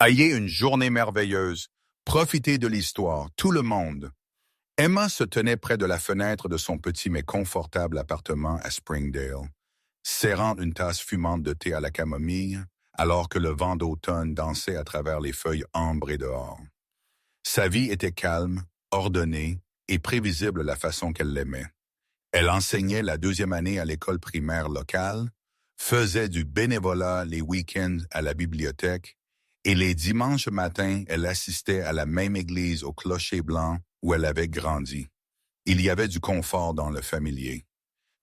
Ayez une journée merveilleuse. Profitez de l'histoire, tout le monde. Emma se tenait près de la fenêtre de son petit mais confortable appartement à Springdale, serrant une tasse fumante de thé à la camomille, alors que le vent d'automne dansait à travers les feuilles ambrées dehors. Sa vie était calme, ordonnée et prévisible de la façon qu'elle l'aimait. Elle enseignait la deuxième année à l'école primaire locale, faisait du bénévolat les week-ends à la bibliothèque, et les dimanches matins, elle assistait à la même église au clocher blanc où elle avait grandi. Il y avait du confort dans le familier.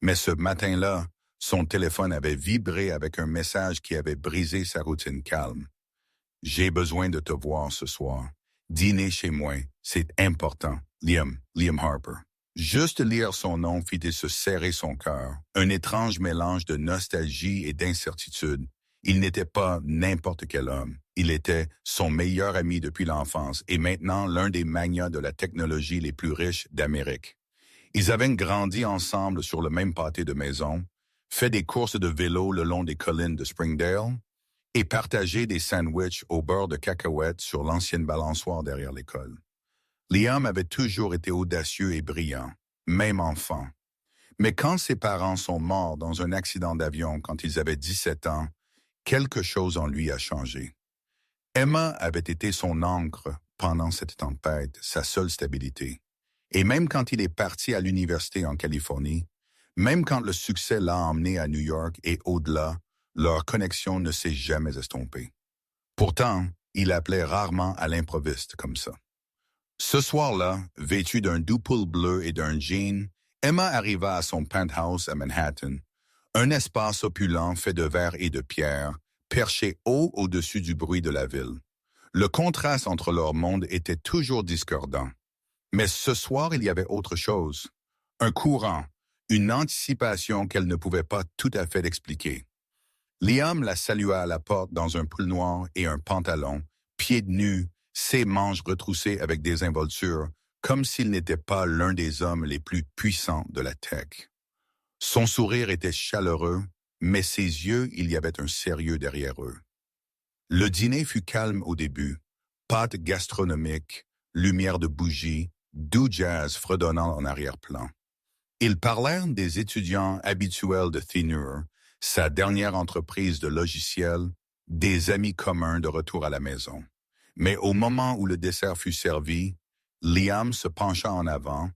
Mais ce matin-là, son téléphone avait vibré avec un message qui avait brisé sa routine calme. « J'ai besoin de te voir ce soir. Dîner chez moi, c'est important. Liam Harper. » Juste lire son nom fit se serrer son cœur, un étrange mélange de nostalgie et d'incertitude. Il n'était pas n'importe quel homme. Il était son meilleur ami depuis l'enfance et maintenant l'un des magnats de la technologie les plus riches d'Amérique. Ils avaient grandi ensemble sur le même pâté de maison, fait des courses de vélo le long des collines de Springdale et partagé des sandwichs au beurre de cacahuètes sur l'ancienne balançoire derrière l'école. Liam avait toujours été audacieux et brillant, même enfant. Mais quand ses parents sont morts dans un accident d'avion quand ils avaient 17 ans, quelque chose en lui a changé. Emma avait été son ancre pendant cette tempête, sa seule stabilité. Et même quand il est parti à l'université en Californie, même quand le succès l'a emmené à New York et au-delà, leur connexion ne s'est jamais estompée. Pourtant, il appelait rarement à l'improviste comme ça. Ce soir-là, vêtue d'un doux pull bleu et d'un jean, Emma arriva à son penthouse à Manhattan, un espace opulent fait de verre et de pierre, perché haut au-dessus du bruit de la ville. Le contraste entre leurs mondes était toujours discordant. Mais ce soir, il y avait autre chose. Un courant, une anticipation qu'elle ne pouvait pas tout à fait expliquer. Liam la salua à la porte dans un pull noir et un pantalon, pieds nus, ses manches retroussées avec des involtures, comme s'il n'était pas l'un des hommes les plus puissants de la tech. Son sourire était chaleureux, mais ses yeux, il y avait un sérieux derrière eux. Le dîner fut calme au début, pâtes gastronomiques, lumière de bougies, doux jazz fredonnant en arrière-plan. Ils parlèrent des étudiants habituels de Thinner, sa dernière entreprise de logiciels, des amis communs de retour à la maison. Mais au moment où le dessert fut servi, Liam se pencha en avant,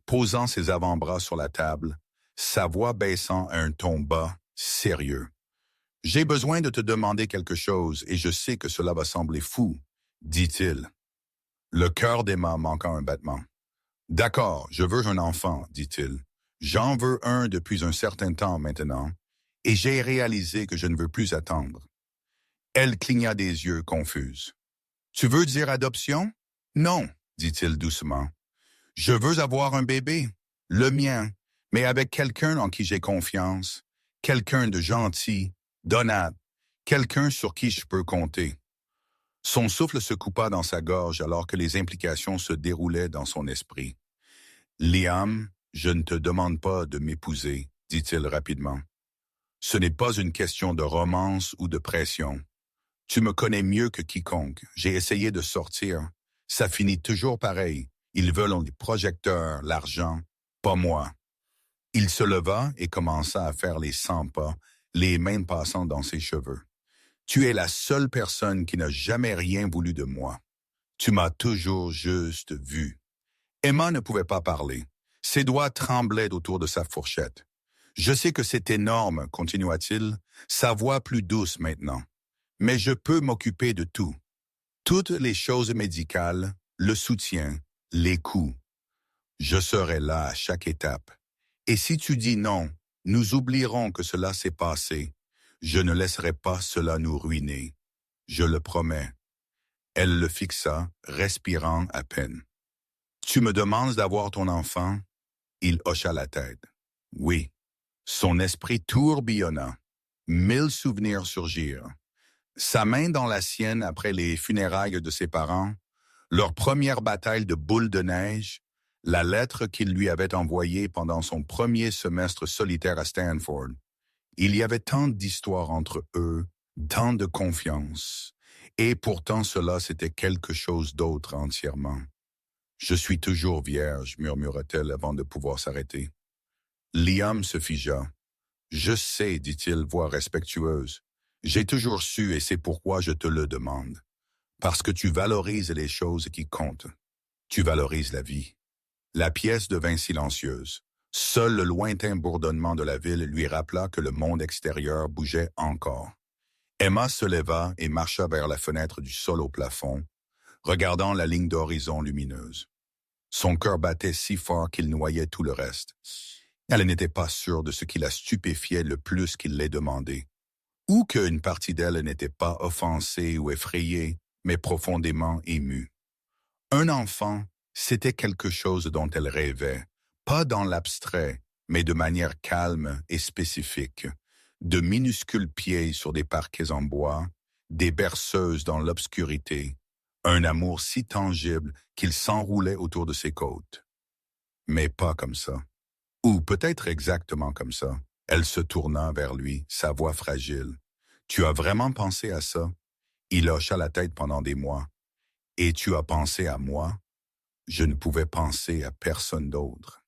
posant ses avant-bras sur la table, sa voix baissant à un ton bas, sérieux. « J'ai besoin de te demander quelque chose et je sais que cela va sembler fou, » dit-il. Le cœur d'Emma manqua un battement. « D'accord, je veux un enfant, » dit-il. « J'en veux un depuis un certain temps maintenant, et j'ai réalisé que je ne veux plus attendre. » Elle cligna des yeux confuse. « Tu veux dire adoption? »« Non, » dit-il doucement. « Je veux avoir un bébé, le mien, mais avec quelqu'un en qui j'ai confiance, quelqu'un de gentil, d'honnête, quelqu'un sur qui je peux compter. » Son souffle se coupa dans sa gorge alors que les implications se déroulaient dans son esprit. « Liam, je ne te demande pas de m'épouser, » dit-il rapidement. « Ce n'est pas une question de romance ou de pression. Tu me connais mieux que quiconque. J'ai essayé de sortir. Ça finit toujours pareil. Ils veulent les projecteurs, l'argent, pas moi. » Il se leva et commença à faire les 100 pas, les mains passant dans ses cheveux. « Tu es la seule personne qui n'a jamais rien voulu de moi. Tu m'as toujours juste vu. » Emma ne pouvait pas parler. Ses doigts tremblaient autour de sa fourchette. « Je sais que c'est énorme, » continua-t-il, sa voix plus douce maintenant. « Mais je peux m'occuper de tout. Toutes les choses médicales, le soutien, les coûts. Je serai là à chaque étape. Et si tu dis non, nous oublierons que cela s'est passé. Je ne laisserai pas cela nous ruiner. Je le promets. » Elle le fixa, respirant à peine. « Tu me demandes d'avoir ton enfant? » Il hocha la tête. « Oui. » Son esprit tourbillonna. 1000 souvenirs surgirent. Sa main dans la sienne après les funérailles de ses parents, leur première bataille de boules de neige, la lettre qu'il lui avait envoyée pendant son premier semestre solitaire à Stanford. Il y avait tant d'histoires entre eux, tant de confiance. Et pourtant cela, c'était quelque chose d'autre entièrement. Je suis toujours vierge, murmura-t-elle avant de pouvoir s'arrêter. Liam se figea. Je sais, dit-il, voix respectueuse. J'ai toujours su et c'est pourquoi je te le demande. Parce que tu valorises les choses qui comptent. Tu valorises la vie. La pièce devint silencieuse. Seul le lointain bourdonnement de la ville lui rappela que le monde extérieur bougeait encore. Emma se leva et marcha vers la fenêtre du sol au plafond, regardant la ligne d'horizon lumineuse. Son cœur battait si fort qu'il noyait tout le reste. Elle n'était pas sûre de ce qui la stupéfiait le plus qu'il l'ait demandé, ou qu'une partie d'elle n'était pas offensée ou effrayée, mais profondément émue. Un enfant, c'était quelque chose dont elle rêvait, pas dans l'abstrait, mais de manière calme et spécifique. De minuscules pieds sur des parquets en bois, des berceuses dans l'obscurité, un amour si tangible qu'il s'enroulait autour de ses côtes. Mais pas comme ça. Ou peut-être exactement comme ça. Elle se tourna vers lui, sa voix fragile. « Tu as vraiment pensé à ça? » Il hocha la tête pendant des mois. « Et tu as pensé à moi? » Je ne pouvais penser à personne d'autre.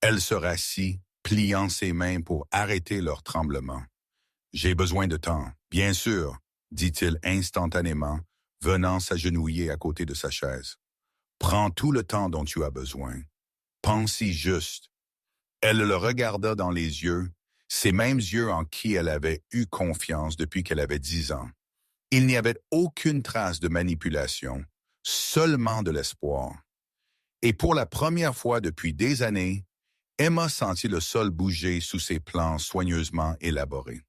Elle se rassit, pliant ses mains pour arrêter leur tremblement. « J'ai besoin de temps, bien sûr, » dit-il instantanément, venant s'agenouiller à côté de sa chaise. « Prends tout le temps dont tu as besoin. Pense-y juste. » Elle le regarda dans les yeux, ces mêmes yeux en qui elle avait eu confiance depuis qu'elle avait 10 ans. Il n'y avait aucune trace de manipulation, seulement de l'espoir. Et pour la première fois depuis des années, Emma sentit le sol bouger sous ses plans soigneusement élaborés.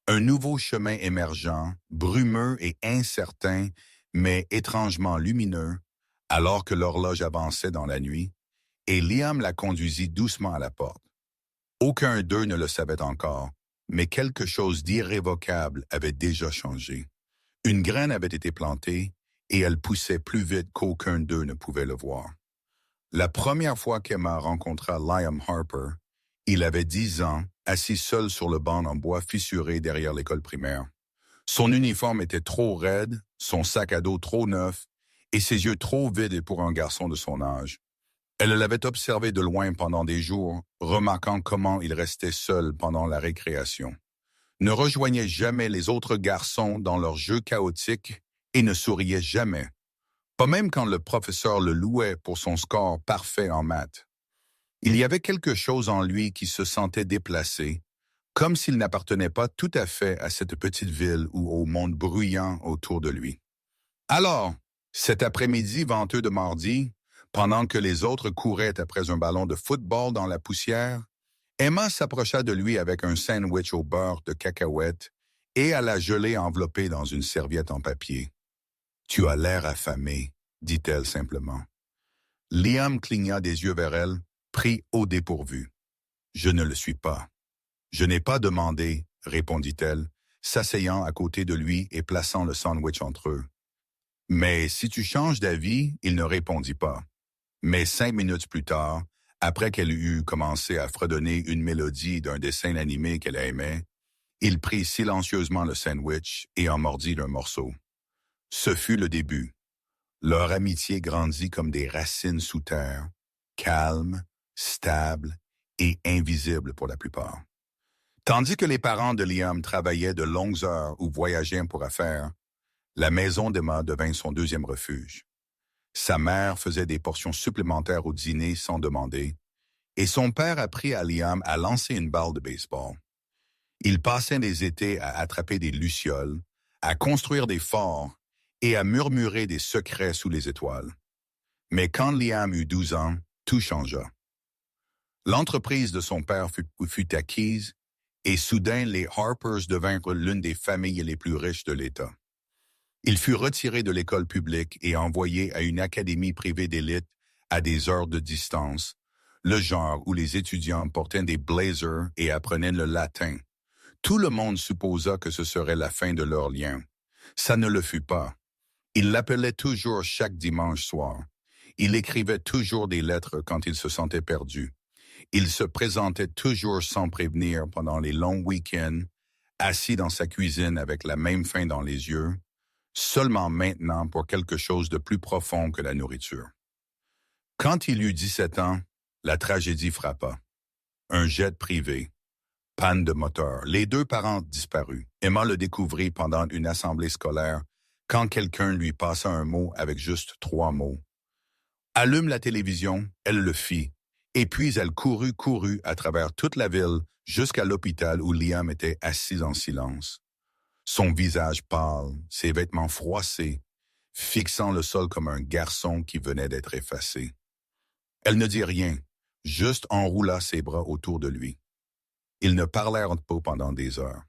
Un nouveau chemin émergent, brumeux et incertain, mais étrangement lumineux, alors que l'horloge avançait dans la nuit, et Liam la conduisit doucement à la porte. Aucun d'eux ne le savait encore, mais quelque chose d'irrévocable avait déjà changé. Une graine avait été plantée, et elle poussait plus vite qu'aucun d'eux ne pouvait le voir. La première fois qu'Emma rencontra Liam Harper, il avait 10 ans, assis seul sur le banc en bois fissuré derrière l'école primaire. Son uniforme était trop raide, son sac à dos trop neuf, et ses yeux trop vides pour un garçon de son âge. Elle l'avait observé de loin pendant des jours, remarquant comment il restait seul pendant la récréation. Ne rejoignait jamais les autres garçons dans leurs jeux chaotiques et ne souriait jamais. Pas même quand le professeur le louait pour son score parfait en maths. Il y avait quelque chose en lui qui se sentait déplacé, comme s'il n'appartenait pas tout à fait à cette petite ville ou au monde bruyant autour de lui. Alors, cet après-midi venteux de mardi, pendant que les autres couraient après un ballon de football dans la poussière, Emma s'approcha de lui avec un sandwich au beurre de cacahuètes et à la gelée enveloppée dans une serviette en papier. « Tu as l'air affamé, » dit-elle simplement. Liam cligna des yeux vers elle, pris au dépourvu. « Je ne le suis pas. »« Je n'ai pas demandé, » répondit-elle, s'asseyant à côté de lui et plaçant le sandwich entre eux. « Mais si tu changes d'avis, » il ne répondit pas. Mais 5 minutes plus tard, après qu'elle eut commencé à fredonner une mélodie d'un dessin animé qu'elle aimait, il prit silencieusement le sandwich et en mordit un morceau. Ce fut le début. Leur amitié grandit comme des racines sous terre, calme, stable et invisible pour la plupart. Tandis que les parents de Liam travaillaient de longues heures ou voyageaient pour affaires, la maison d'Emma devint son deuxième refuge. Sa mère faisait des portions supplémentaires au dîner sans demander, et son père apprit à Liam à lancer une balle de baseball. Il passait des étés à attraper des lucioles, à construire des forts et à murmurer des secrets sous les étoiles. Mais quand Liam eut 12 ans, tout changea. L'entreprise de son père fut acquise, et soudain les Harpers devinrent l'une des familles les plus riches de l'État. Il fut retiré de l'école publique et envoyé à une académie privée d'élite à des heures de distance, le genre où les étudiants portaient des blazers et apprenaient le latin. Tout le monde supposa que ce serait la fin de leur lien. Ça ne le fut pas. Il l'appelait toujours chaque dimanche soir. Il écrivait toujours des lettres quand il se sentait perdu. Il se présentait toujours sans prévenir pendant les longs week-ends, assis dans sa cuisine avec la même faim dans les yeux, seulement maintenant pour quelque chose de plus profond que la nourriture. Quand il eut 17 ans, la tragédie frappa. Un jet privé, panne de moteur, les deux parents disparus. Emma le découvrit pendant une assemblée scolaire quand quelqu'un lui passa un mot avec juste 3 mots. Allume la télévision, elle le fit, et puis elle courut à travers toute la ville jusqu'à l'hôpital où Liam était assis en silence. Son visage pâle, ses vêtements froissés, fixant le sol comme un garçon qui venait d'être effacé. Elle ne dit rien, juste enroula ses bras autour de lui. Ils ne parlèrent pas pendant des heures.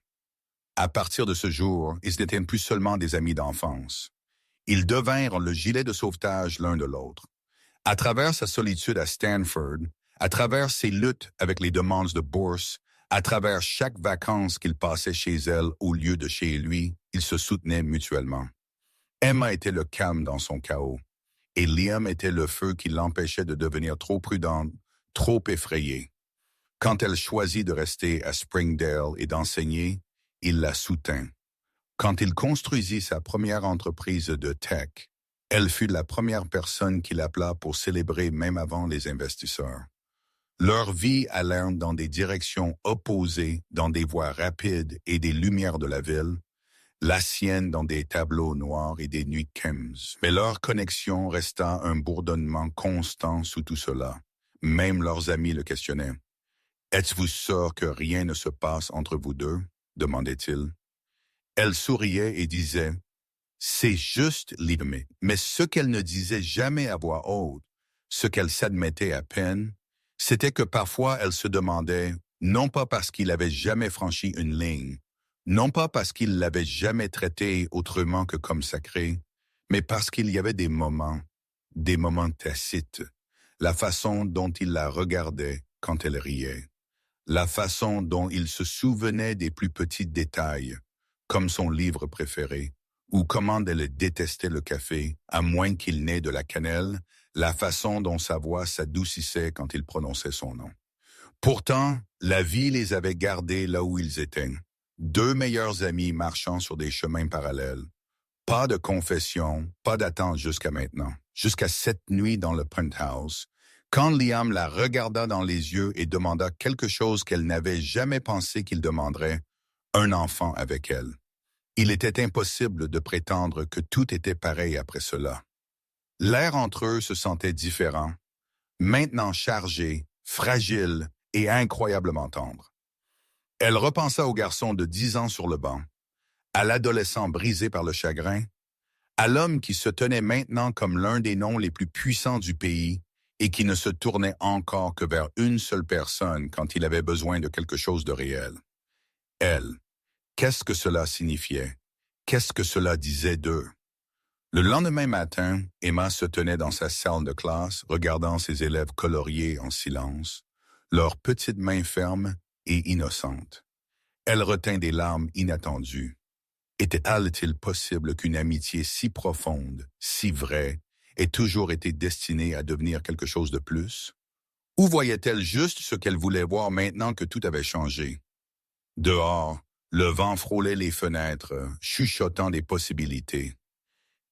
À partir de ce jour, ils n'étaient plus seulement des amis d'enfance. Ils devinrent le gilet de sauvetage l'un de l'autre. À travers sa solitude à Stanford, à travers ses luttes avec les demandes de bourse, à travers chaque vacances qu'il passait chez elle au lieu de chez lui, ils se soutenaient mutuellement. Emma était le calme dans son chaos, et Liam était le feu qui l'empêchait de devenir trop prudente, trop effrayée. Quand elle choisit de rester à Springdale et d'enseigner, il la soutint. Quand il construisit sa première entreprise de tech, elle fut la première personne qu'il appela pour célébrer même avant les investisseurs. Leur vie allèrent dans des directions opposées, dans des voies rapides et des lumières de la ville, la sienne dans des tableaux noirs et des nuits Thames. Mais leur connexion resta un bourdonnement constant sous tout cela. Même leurs amis le questionnaient. « Êtes-vous sûr que rien ne se passe entre vous deux ?» demandait-il. Elle souriait et disait « C'est juste Liam. » Mais ce qu'elle ne disait jamais à voix haute, ce qu'elle s'admettait à peine, c'était que parfois elle se demandait, non pas parce qu'il avait jamais franchi une ligne, non pas parce qu'il l'avait jamais traité autrement que comme sacré, mais parce qu'il y avait des moments tacites, la façon dont il la regardait quand elle riait, la façon dont il se souvenait des plus petits détails, comme son livre préféré, ou comment elle détestait le café, à moins qu'il n'ait de la cannelle, la façon dont sa voix s'adoucissait quand il prononçait son nom. Pourtant, la vie les avait gardés là où ils étaient. Deux meilleurs amis marchant sur des chemins parallèles. Pas de confession, pas d'attente jusqu'à maintenant. Jusqu'à cette nuit dans le penthouse, quand Liam la regarda dans les yeux et demanda quelque chose qu'elle n'avait jamais pensé qu'il demanderait, un enfant avec elle. Il était impossible de prétendre que tout était pareil après cela. L'air entre eux se sentait différent, maintenant chargé, fragile et incroyablement tendre. Elle repensa au garçon de 10 ans sur le banc, à l'adolescent brisé par le chagrin, à l'homme qui se tenait maintenant comme l'un des noms les plus puissants du pays et qui ne se tournait encore que vers une seule personne quand il avait besoin de quelque chose de réel. Elle. Qu'est-ce que cela signifiait? Qu'est-ce que cela disait d'eux? Le lendemain matin, Emma se tenait dans sa salle de classe, regardant ses élèves coloriés en silence, leurs petites mains fermes et innocentes. Elle retint des larmes inattendues. Était-il possible qu'une amitié si profonde, si vraie, ait toujours été destinée à devenir quelque chose de plus? Ou voyait-elle juste ce qu'elle voulait voir maintenant que tout avait changé? Dehors, le vent frôlait les fenêtres, chuchotant des possibilités.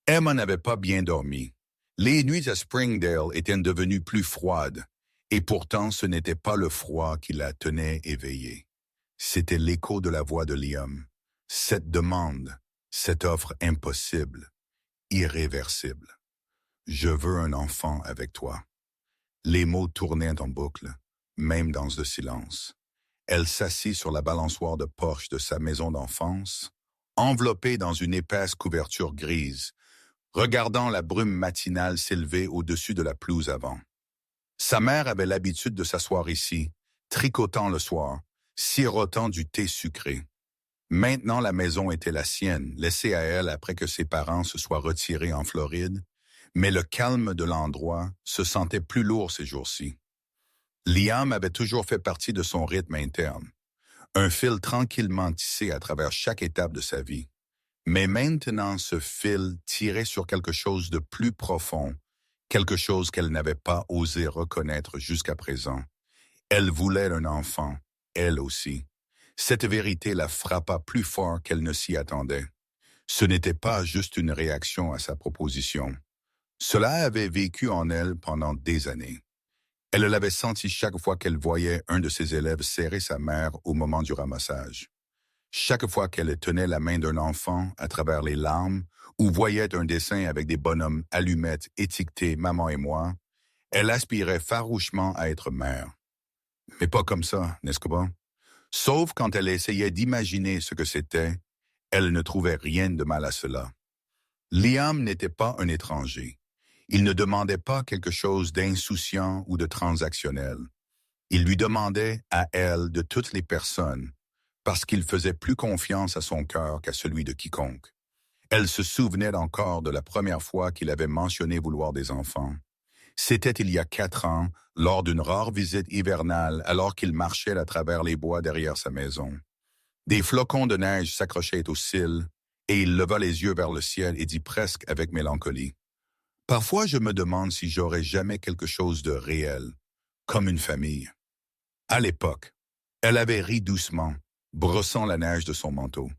Emma n'avait pas bien dormi. Les nuits à Springdale étaient devenues plus froides, et pourtant ce n'était pas le froid qui la tenait éveillée. C'était l'écho de la voix de Liam. Cette demande, cette offre impossible, irréversible. Je veux un enfant avec toi. Les mots tournaient en boucle, même dans le silence. Elle s'assit sur la balançoire de porche de sa maison d'enfance, enveloppée dans une épaisse couverture grise, regardant la brume matinale s'élever au-dessus de la pelouse avant. Sa mère avait l'habitude de s'asseoir ici, tricotant le soir, sirotant du thé sucré. Maintenant, la maison était la sienne, laissée à elle après que ses parents se soient retirés en Floride, mais le calme de l'endroit se sentait plus lourd ces jours-ci. Liam avait toujours fait partie de son rythme interne, un fil tranquillement tissé à travers chaque étape de sa vie. Mais maintenant, ce fil tirait sur quelque chose de plus profond, quelque chose qu'elle n'avait pas osé reconnaître jusqu'à présent. Elle voulait un enfant, elle aussi. Cette vérité la frappa plus fort qu'elle ne s'y attendait. Ce n'était pas juste une réaction à sa proposition. Cela avait vécu en elle pendant des années. Elle l'avait senti chaque fois qu'elle voyait un de ses élèves serrer sa mère au moment du ramassage. Chaque fois qu'elle tenait la main d'un enfant à travers les larmes ou voyait un dessin avec des bonhommes allumettes étiquetés «Maman et moi», elle aspirait farouchement à être mère. Mais pas comme ça, n'est-ce pas? Sauf quand elle essayait d'imaginer ce que c'était, elle ne trouvait rien de mal à cela. Liam n'était pas un étranger. Il ne demandait pas quelque chose d'insouciant ou de transactionnel. Il lui demandait à elle de toutes les personnes, parce qu'il faisait plus confiance à son cœur qu'à celui de quiconque. Elle se souvenait encore de la première fois qu'il avait mentionné vouloir des enfants. C'était il y a 4 ans, lors d'une rare visite hivernale, alors qu'il marchait à travers les bois derrière sa maison. Des flocons de neige s'accrochaient aux cils, et il leva les yeux vers le ciel et dit presque avec mélancolie: Parfois je me demande si j'aurai jamais quelque chose de réel, comme une famille. À l'époque, elle avait ri doucement, brossant la neige de son manteau.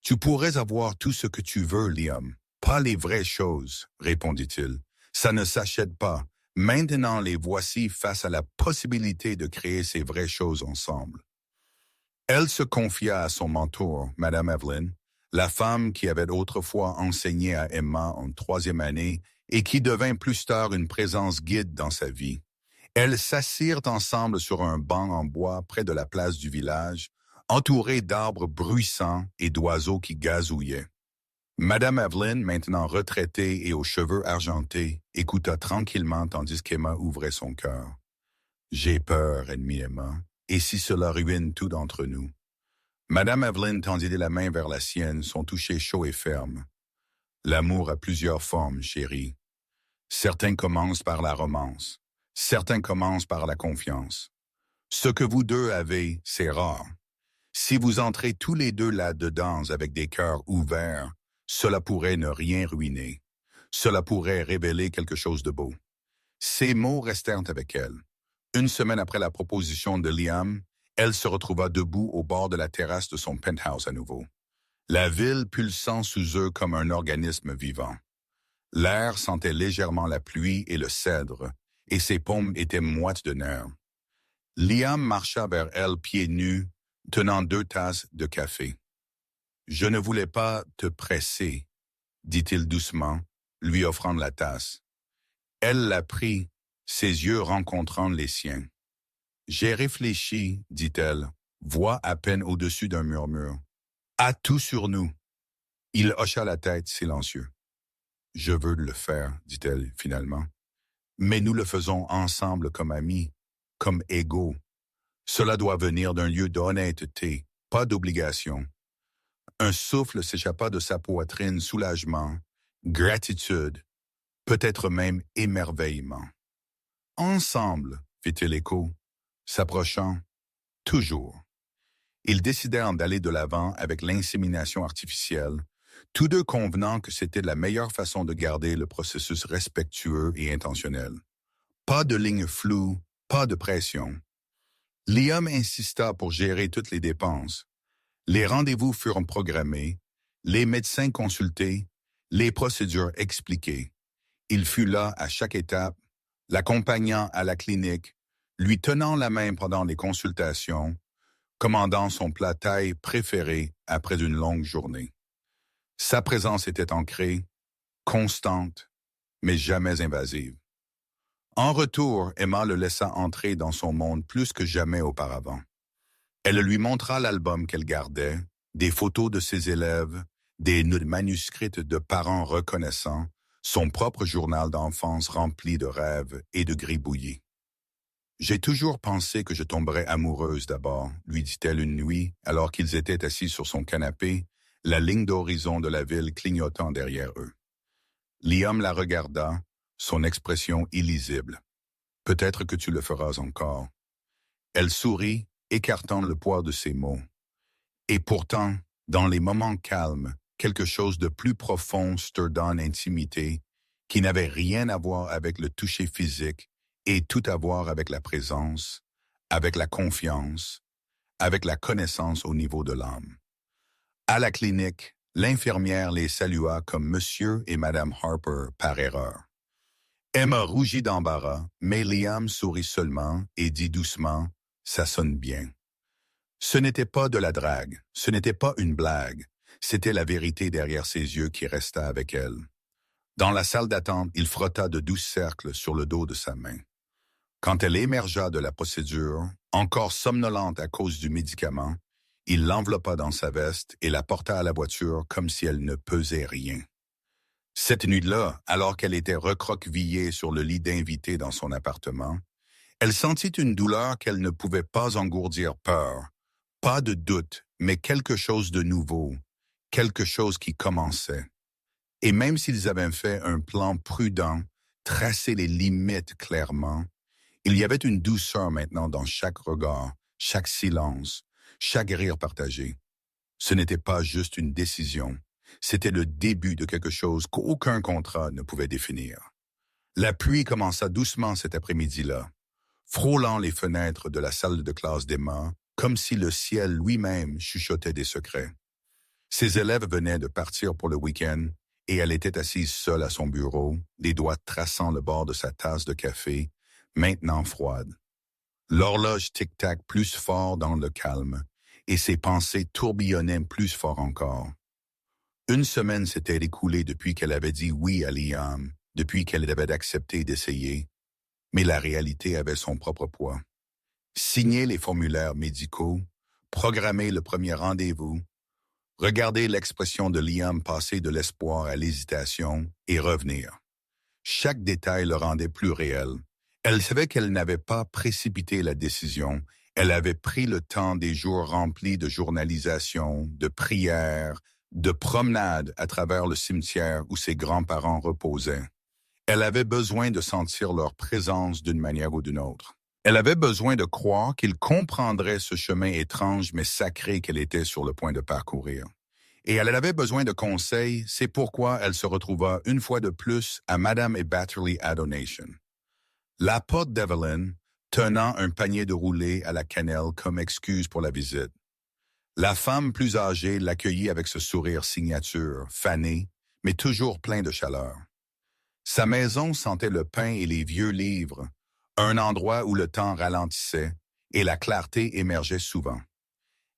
Tu pourrais avoir tout ce que tu veux, Liam. Pas les vraies choses, répondit-il. Ça ne s'achète pas. Maintenant les voici face à la possibilité de créer ces vraies choses ensemble. Elle se confia à son mentor, Madame Evelyn, la femme qui avait autrefois enseigné à Emma en 3e année et qui devint plus tard une présence guide dans sa vie. Elles s'assirent ensemble sur un banc en bois près de la place du village, entourées d'arbres bruissants et d'oiseaux qui gazouillaient. Madame Evelyn, maintenant retraitée et aux cheveux argentés, écouta tranquillement tandis qu'Emma ouvrait son cœur. « J'ai peur, ennemie Emma, et si cela ruine tout d'entre nous? » Madame Evelyn tendit la main vers la sienne, son toucher chaud et ferme. « L'amour a plusieurs formes, chérie. Certains commencent par la romance. Certains commencent par la confiance. Ce que vous deux avez, c'est rare. Si vous entrez tous les deux là-dedans avec des cœurs ouverts, cela pourrait ne rien ruiner. Cela pourrait révéler quelque chose de beau. » Ces mots restèrent avec elle. Une semaine après la proposition de Liam, elle se retrouva debout au bord de la terrasse de son penthouse à nouveau. La ville pulsant sous eux comme un organisme vivant. L'air sentait légèrement la pluie et le cèdre, et ses paumes étaient moites de nerfs. Liam marcha vers elle pieds nus, tenant 2 tasses de café. « Je ne voulais pas te presser, » dit-il doucement, lui offrant la tasse. Elle la prit, ses yeux rencontrant les siens. « J'ai réfléchi, » dit-elle, voix à peine au-dessus d'un murmure. « À tout sur nous. » Il hocha la tête, silencieux. « Je veux le faire, » dit-elle finalement. « Mais nous le faisons ensemble comme amis, comme égaux. Cela doit venir d'un lieu d'honnêteté, pas d'obligation. » Un souffle s'échappa de sa poitrine, soulagement, gratitude, peut-être même émerveillement. « Ensemble, » fit-il écho, s'approchant, « toujours. » Ils décidèrent d'aller de l'avant avec l'insémination artificielle, tous deux convenant que c'était la meilleure façon de garder le processus respectueux et intentionnel. Pas de ligne floue, pas de pression. Liam insista pour gérer toutes les dépenses. Les rendez-vous furent programmés, les médecins consultés, les procédures expliquées. Il fut là à chaque étape, l'accompagnant à la clinique, lui tenant la main pendant les consultations, commandant son plat thaï préféré après une longue journée. Sa présence était ancrée, constante, mais jamais invasive. En retour, Emma le laissa entrer dans son monde plus que jamais auparavant. Elle lui montra l'album qu'elle gardait, des photos de ses élèves, des notes manuscrites de parents reconnaissants, son propre journal d'enfance rempli de rêves et de gribouillis. « J'ai toujours pensé que je tomberais amoureuse d'abord, » lui dit-elle une nuit, alors qu'ils étaient assis sur son canapé, la ligne d'horizon de la ville clignotant derrière eux. Liam la regarda, son expression illisible. « Peut-être que tu le feras encore. » Elle sourit, écartant le poids de ses mots. Et pourtant, dans les moments calmes, quelque chose de plus profond sturdant l'intimité, qui n'avait rien à voir avec le toucher physique et tout à voir avec la présence, avec la confiance, avec la connaissance au niveau de l'âme. À la clinique, L'infirmière les salua comme Monsieur et Madame Harper par erreur. Emma rougit d'embarras, mais Liam sourit seulement et dit doucement « Ça sonne bien ». Ce n'était pas de la drague, ce n'était pas une blague, c'était la vérité derrière ses yeux qui resta avec elle. Dans la salle d'attente, il frotta de doux cercles sur le dos de sa main. Quand elle émergea de la procédure, encore somnolente à cause du médicament, il l'enveloppa dans sa veste et la porta à la voiture comme si elle ne pesait rien. Cette nuit-là, alors qu'elle était recroquevillée sur le lit d'invité dans son appartement, elle sentit une douleur qu'elle ne pouvait pas engourdir peur. Pas de doute, mais quelque chose de nouveau, quelque chose qui commençait. Et même s'ils avaient fait un plan prudent, tracé les limites clairement, il y avait une douceur maintenant dans chaque regard, chaque silence, chaque rire partagé. Ce n'était pas juste une décision, c'était le début de quelque chose qu'aucun contrat ne pouvait définir. La pluie commença doucement cet après-midi-là, frôlant les fenêtres de la salle de classe d'Emma, comme si le ciel lui-même chuchotait des secrets. Ses élèves venaient de partir pour le week-end, et elle était assise seule à son bureau, les doigts traçant le bord de sa tasse de café, maintenant froide. L'horloge tic-tac plus fort dans le calme, et ses pensées tourbillonnaient plus fort encore. Une semaine s'était écoulée depuis qu'elle avait dit oui à Liam, depuis qu'elle avait accepté d'essayer, mais la réalité avait son propre poids. Signer les formulaires médicaux, programmer le premier rendez-vous, regarder l'expression de Liam passer de l'espoir à l'hésitation et revenir. Chaque détail le rendait plus réel. Elle savait qu'elle n'avait pas précipité la décision. Elle avait pris le temps des jours remplis de journalisation, de prières, de promenades à travers le cimetière où ses grands-parents reposaient. Elle avait besoin de sentir leur présence d'une manière ou d'une autre. Elle avait besoin de croire qu'ils comprendraient ce chemin étrange mais sacré qu'elle était sur le point de parcourir. Et elle avait besoin de conseils, c'est pourquoi elle se retrouva une fois de plus à Madame et Batterley à Donation. La porte d'Evelyn, tenant un panier de roulés à la cannelle comme excuse pour la visite. La femme plus âgée l'accueillit avec ce sourire signature, fané, mais toujours plein de chaleur. Sa maison sentait le pain et les vieux livres, un endroit où le temps ralentissait et la clarté émergeait souvent.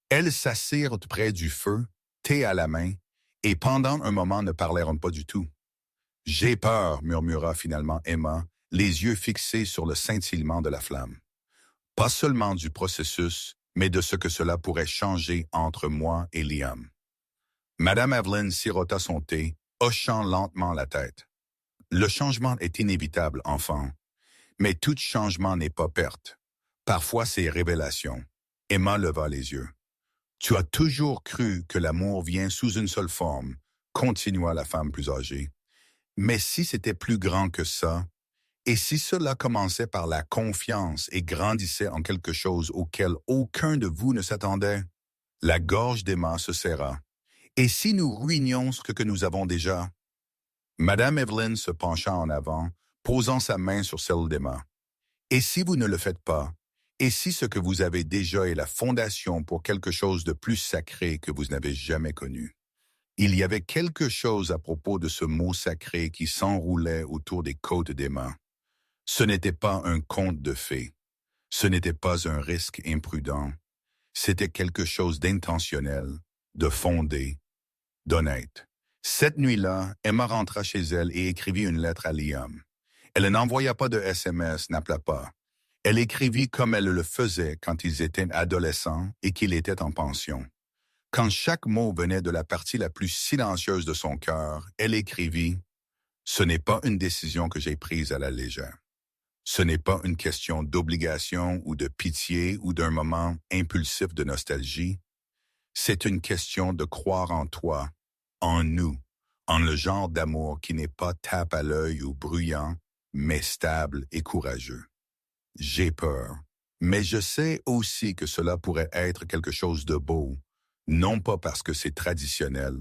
Elles s'assirent près du feu, thé à la main, et pendant un moment ne parlèrent pas du tout. « J'ai peur », murmura finalement Emma, les yeux fixés sur le scintillement de la flamme. Pas seulement du processus, mais de ce que cela pourrait changer entre moi et Liam. Madame Evelyn sirota son thé, hochant lentement la tête. « Le changement est inévitable, enfant. Mais tout changement n'est pas perte. Parfois, c'est révélation. » Emma leva les yeux. « Tu as toujours cru que l'amour vient sous une seule forme, » continua la femme plus âgée. « Mais si c'était plus grand que ça, et si cela commençait par la confiance et grandissait en quelque chose auquel aucun de vous ne s'attendait? » La gorge d'Emma se serra. « Et si nous ruinions ce que nous avons déjà? » Madame Evelyn se pencha en avant, posant sa main sur celle d'Emma. « Et si vous ne le faites pas? Et si ce que vous avez déjà est la fondation pour quelque chose de plus sacré que vous n'avez jamais connu? » Il y avait quelque chose à propos de ce mot sacré qui s'enroulait autour des côtes d'Emma. Ce n'était pas un conte de fées. Ce n'était pas un risque imprudent. C'était quelque chose d'intentionnel, de fondé, d'honnête. Cette nuit-là, Emma rentra chez elle et écrivit une lettre à Liam. Elle n'envoya pas de SMS, n'appela pas. Elle écrivit comme elle le faisait quand ils étaient adolescents et qu'il était en pension. Quand chaque mot venait de la partie la plus silencieuse de son cœur, elle écrivit « Ce n'est pas une décision que j'ai prise à la légère. Ce n'est pas une question d'obligation ou de pitié ou d'un moment impulsif de nostalgie. C'est une question de croire en toi, en nous, en le genre d'amour qui n'est pas tape à l'œil ou bruyant, mais stable et courageux. J'ai peur, mais je sais aussi que cela pourrait être quelque chose de beau, non pas parce que c'est traditionnel,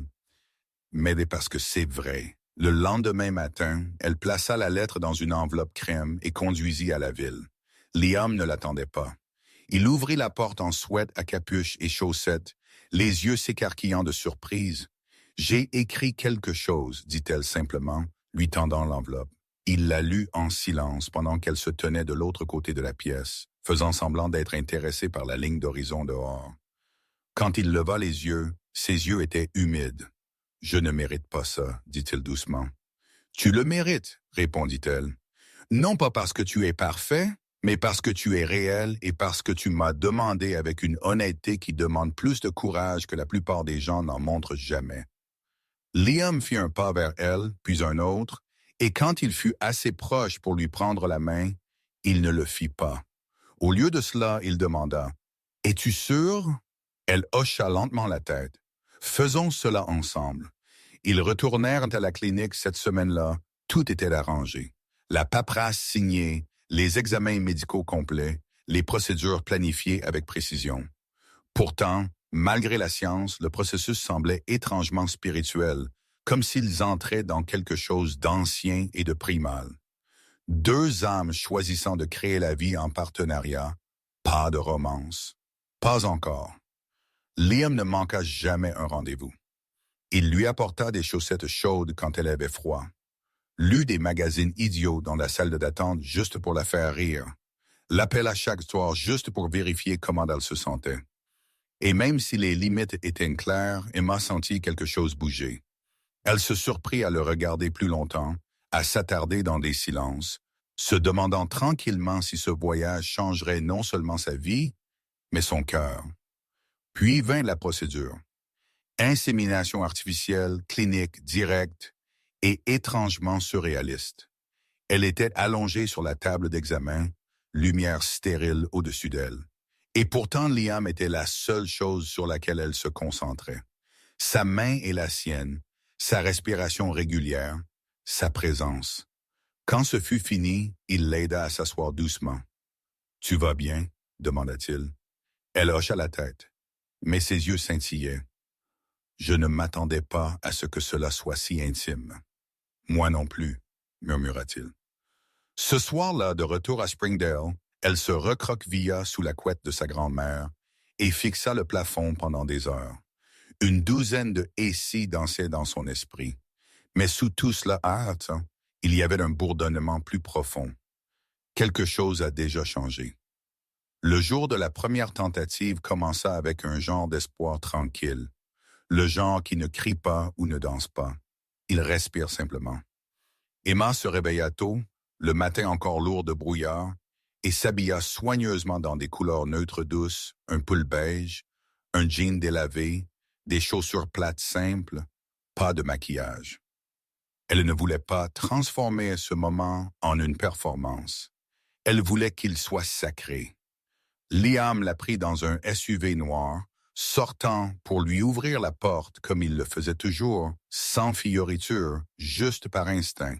mais parce que c'est vrai. » Le lendemain matin, elle plaça la lettre dans une enveloppe crème et conduisit à la ville. Liam ne l'attendait pas. Il ouvrit la porte en sweat à capuche et chaussettes, les yeux s'écarquillant de surprise. J'ai écrit quelque chose, dit-elle simplement, lui tendant l'enveloppe. Il la lut en silence pendant qu'elle se tenait de l'autre côté de la pièce, faisant semblant d'être intéressée par la ligne d'horizon dehors. Quand il leva les yeux, ses yeux étaient humides. « Je ne mérite pas ça, dit-il doucement. « Tu le mérites, répondit-elle. Non pas parce que tu es parfait, mais parce que tu es réel et parce que tu m'as demandé avec une honnêteté qui demande plus de courage que la plupart des gens n'en montrent jamais. » Liam fit un pas vers elle, puis un autre, et quand il fut assez proche pour lui prendre la main, il ne le fit pas. Au lieu de cela, il demanda « Es-tu sûr ?» Elle hocha lentement la tête. « Faisons cela ensemble. » Ils retournèrent à la clinique cette semaine-là. Tout était arrangé. La paperasse signée, les examens médicaux complets, les procédures planifiées avec précision. Pourtant, malgré la science, le processus semblait étrangement spirituel, comme s'ils entraient dans quelque chose d'ancien et de primal. Deux âmes choisissant de créer la vie en partenariat, pas de romance. Pas encore. Liam ne manqua jamais un rendez-vous. Il lui apporta des chaussettes chaudes quand elle avait froid. Lut des magazines idiots dans la salle d'attente juste pour la faire rire. L'appela chaque soir juste pour vérifier comment elle se sentait. Et même si les limites étaient claires, Emma sentit quelque chose bouger. Elle se surprit à le regarder plus longtemps, à s'attarder dans des silences, se demandant tranquillement si ce voyage changerait non seulement sa vie, mais son cœur. Puis vint la procédure. Insémination artificielle, clinique, directe et étrangement surréaliste. Elle était allongée sur la table d'examen, lumière stérile au-dessus d'elle. Et pourtant, Liam était la seule chose sur laquelle elle se concentrait. Sa main et la sienne, sa respiration régulière, sa présence. Quand ce fut fini, il l'aida à s'asseoir doucement. « Tu vas bien ?» demanda-t-il. Elle hocha la tête, mais ses yeux scintillaient. « Je ne m'attendais pas à ce que cela soit si intime. »« Moi non plus, » murmura-t-il. Ce soir-là, de retour à Springdale, elle se recroquevilla sous la couette de sa grand-mère et fixa le plafond pendant des heures. Une douzaine de AC dansaient dans son esprit. Mais sous tout cela, il y avait un bourdonnement plus profond. Quelque chose a déjà changé. Le jour de la première tentative commença avec un genre d'espoir tranquille. Le genre qui ne crie pas ou ne danse pas. Il respire simplement. Emma se réveilla tôt, le matin encore lourd de brouillard, et s'habilla soigneusement dans des couleurs neutres douces, un pull beige, un jean délavé, des chaussures plates simples, pas de maquillage. Elle ne voulait pas transformer ce moment en une performance. Elle voulait qu'il soit sacré. Liam la prit dans un SUV noir, sortant pour lui ouvrir la porte comme il le faisait toujours, sans fioriture, juste par instinct.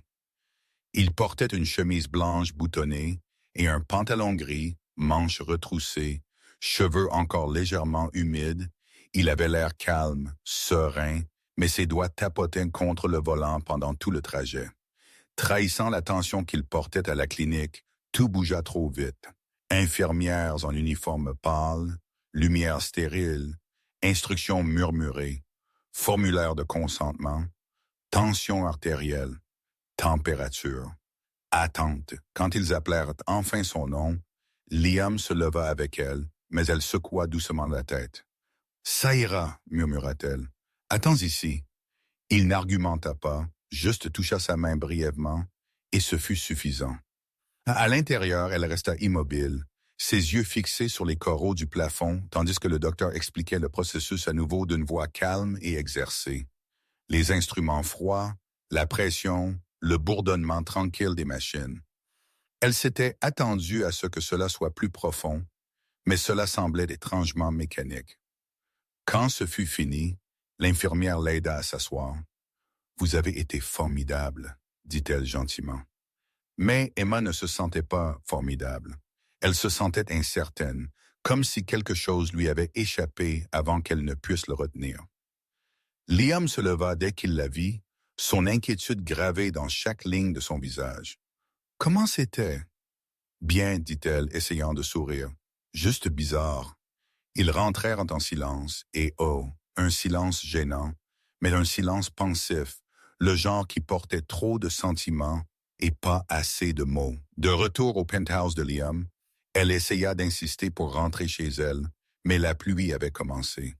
Il portait une chemise blanche boutonnée et un pantalon gris, manches retroussées, cheveux encore légèrement humides. Il avait l'air calme, serein, mais ses doigts tapotaient contre le volant pendant tout le trajet. Trahissant l'attention qu'il portait à la clinique, tout bougea trop vite. Infirmières en uniforme pâle, lumière stérile, instructions murmurées, formulaire de consentement, tension artérielle, température, attente. Quand ils appelèrent enfin son nom, Liam se leva avec elle, mais elle secoua doucement la tête. « Ça ira, » murmura-t-elle. « Attends ici. » Il n'argumenta pas, juste toucha sa main brièvement, et ce fut suffisant. À l'intérieur, elle resta immobile, ses yeux fixés sur les coraux du plafond, tandis que le docteur expliquait le processus à nouveau d'une voix calme et exercée. Les instruments froids, la pression, le bourdonnement tranquille des machines. Elle s'était attendue à ce que cela soit plus profond, mais cela semblait étrangement mécanique. Quand ce fut fini, l'infirmière l'aida à s'asseoir. « Vous avez été formidable, » dit-elle gentiment. Mais Emma ne se sentait pas formidable. Elle se sentait incertaine, comme si quelque chose lui avait échappé avant qu'elle ne puisse le retenir. Liam se leva dès qu'il la vit, son inquiétude gravée dans chaque ligne de son visage. « Comment c'était? »« Bien, » dit-elle, essayant de sourire. « Juste bizarre. » Ils rentrèrent en silence, et un silence gênant, mais d'un silence pensif, le genre qui portait trop de sentiments et pas assez de mots. De retour au penthouse de Liam, elle essaya d'insister pour rentrer chez elle, mais la pluie avait commencé.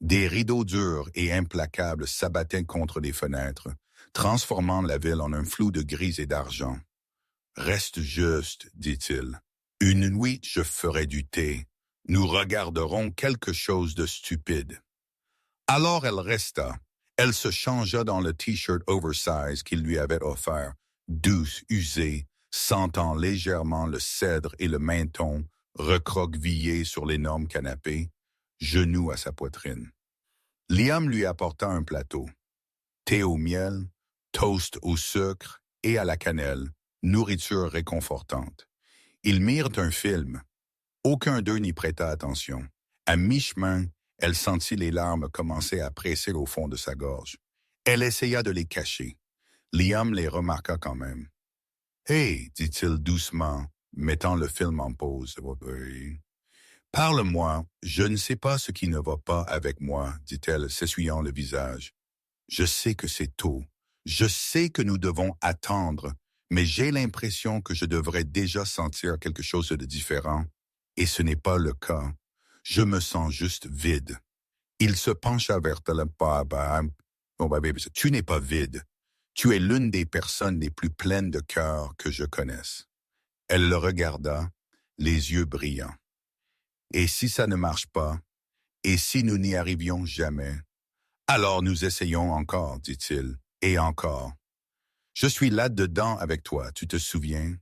Des rideaux durs et implacables s'abattaient contre les fenêtres, transformant la ville en un flou de gris et d'argent. « Reste juste, dit-il. Une nuit, je ferai du thé. Nous regarderons quelque chose de stupide. » Alors elle resta. Elle se changea dans le t-shirt oversize qu'il lui avait offert, douce, usée, sentant légèrement le cèdre et le menton recroquevillés sur l'énorme canapé, genoux à sa poitrine. Liam lui apporta un plateau. Thé au miel, toast au sucre et à la cannelle, nourriture réconfortante. Ils mirent un film. Aucun d'eux n'y prêta attention. À mi-chemin, elle sentit les larmes commencer à presser au fond de sa gorge. Elle essaya de les cacher. Liam les remarqua quand même. « Hé, dit-il doucement, mettant le film en pause. « Parle-moi, je ne sais pas ce qui ne va pas avec moi, dit-elle, s'essuyant le visage. Je sais que c'est tôt. Je sais que nous devons attendre, mais j'ai l'impression que je devrais déjà sentir quelque chose de différent, et ce n'est pas le cas. Je me sens juste vide. » Il se pencha vers elle. « Tu n'es pas vide. Tu es l'une des personnes les plus pleines de cœur que je connaisse. » Elle le regarda, les yeux brillants. « Et si ça ne marche pas, et si nous n'y arrivions jamais, alors nous essayons encore, dit-il, et encore. Je suis là-dedans avec toi, tu te souviens? »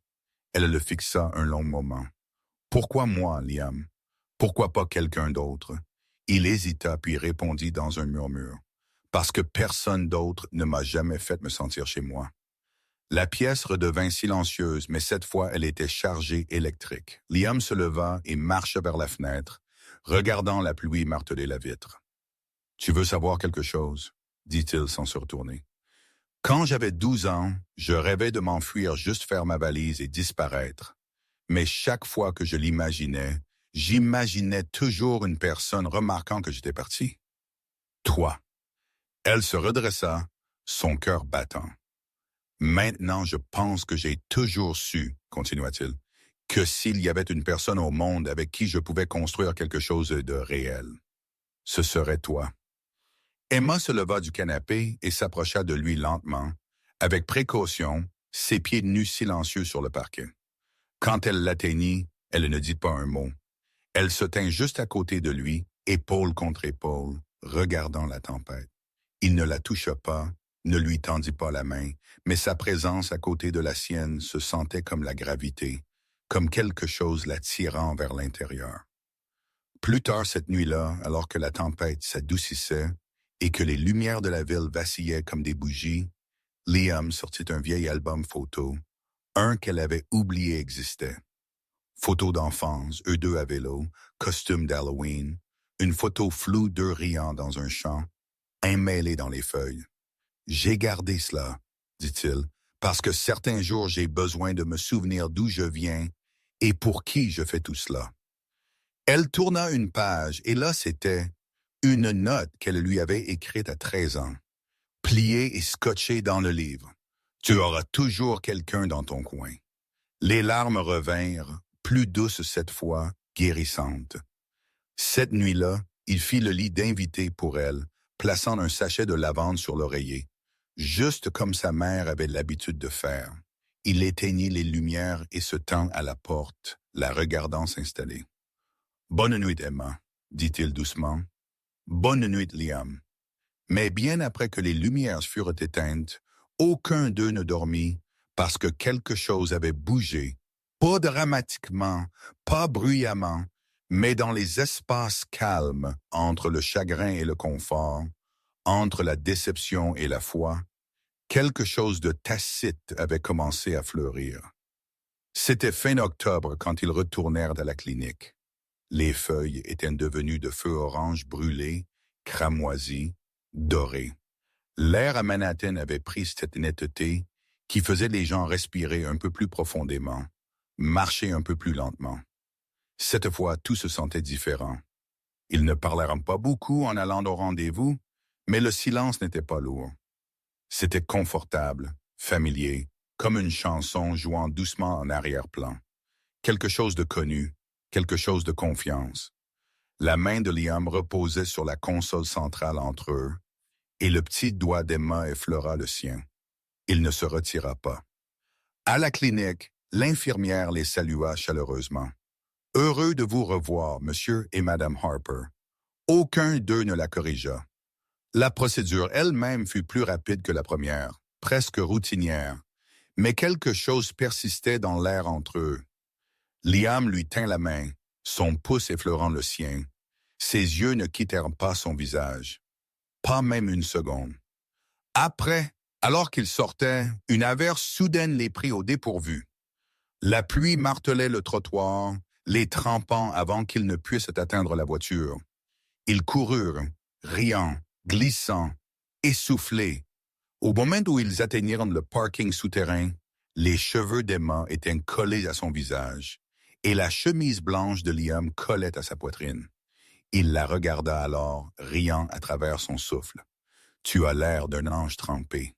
Elle le fixa un long moment. « Pourquoi moi, Liam? Pourquoi pas quelqu'un d'autre? » Il hésita puis répondit dans un murmure. « Parce que personne d'autre ne m'a jamais fait me sentir chez moi. » La pièce redevint silencieuse, mais cette fois elle était chargée électrique. Liam se leva et marcha vers la fenêtre, regardant la pluie marteler la vitre. « Tu veux savoir quelque chose? » dit-il sans se retourner. « Quand j'avais 12 ans, je rêvais de m'enfuir, juste faire ma valise et disparaître. Mais chaque fois que je l'imaginais, j'imaginais toujours une personne remarquant que j'étais parti. Toi. » Elle se redressa, son cœur battant. « Maintenant, je pense que j'ai toujours su, continua-t-il, que s'il y avait une personne au monde avec qui je pouvais construire quelque chose de réel, ce serait toi. » Emma se leva du canapé et s'approcha de lui lentement, avec précaution, ses pieds nus silencieux sur le parquet. Quand elle l'atteignit, elle ne dit pas un mot. Elle se tint juste à côté de lui, épaule contre épaule, regardant la tempête. Il ne la toucha pas, ne lui tendit pas la main, mais sa présence à côté de la sienne se sentait comme la gravité, comme quelque chose la tirant vers l'intérieur. Plus tard cette nuit-là, alors que la tempête s'adoucissait et que les lumières de la ville vacillaient comme des bougies, Liam sortit un vieil album photo, un qu'elle avait oublié existait. Photo d'enfance, eux deux à vélo, costume d'Halloween, une photo floue d'eux riant dans un champ, emmêlés dans les feuilles. « J'ai gardé cela, dit-il, parce que certains jours j'ai besoin de me souvenir d'où je viens et pour qui je fais tout cela. » Elle tourna une page et là c'était une note qu'elle lui avait écrite à 13 ans, pliée et scotchée dans le livre. « Tu auras toujours quelqu'un dans ton coin. » Les larmes revinrent, plus douces cette fois, guérissantes. Cette nuit-là, il fit le lit d'invité pour elle, plaçant un sachet de lavande sur l'oreiller, juste comme sa mère avait l'habitude de faire. Il éteignit les lumières et se tint à la porte, la regardant s'installer. « Bonne nuit, Emma, » dit-il doucement. « Bonne nuit, Liam. » Mais bien après que les lumières furent éteintes, aucun d'eux ne dormit parce que quelque chose avait bougé, pas dramatiquement, pas bruyamment, mais dans les espaces calmes entre le chagrin et le confort, entre la déception et la foi, quelque chose de tacite avait commencé à fleurir. C'était fin octobre quand ils retournèrent à la clinique. Les feuilles étaient devenues de feu orange brûlé, cramoisi, doré. L'air à Manhattan avait pris cette netteté qui faisait les gens respirer un peu plus profondément, marcher un peu plus lentement. Cette fois, tout se sentait différent. Ils ne parlèrent pas beaucoup en allant au rendez-vous, Mais le silence n'était pas lourd. C'était confortable, familier, comme une chanson jouant doucement en arrière-plan. Quelque chose de connu, quelque chose de confiance. La main de Liam reposait sur la console centrale entre eux, et le petit doigt d'Emma effleura le sien. Il ne se retira pas. À la clinique, l'infirmière les salua chaleureusement. « Heureux de vous revoir, monsieur et madame Harper. » Aucun d'eux ne la corrigea. La procédure elle-même fut plus rapide que la première, presque routinière, mais quelque chose persistait dans l'air entre eux. Liam lui tint la main, son pouce effleurant le sien. Ses yeux ne quittèrent pas son visage. Pas même une seconde. Après, alors qu'ils sortaient, une averse soudaine les prit au dépourvu. La pluie martelait le trottoir, les trempant avant qu'ils ne puissent atteindre la voiture. Ils coururent, riant, glissant, essoufflés. Au moment où ils atteignirent le parking souterrain, les cheveux d'Emma étaient collés à son visage, et la chemise blanche de Liam collait à sa poitrine. Il la regarda alors, riant à travers son souffle. « Tu as l'air d'un ange trempé. »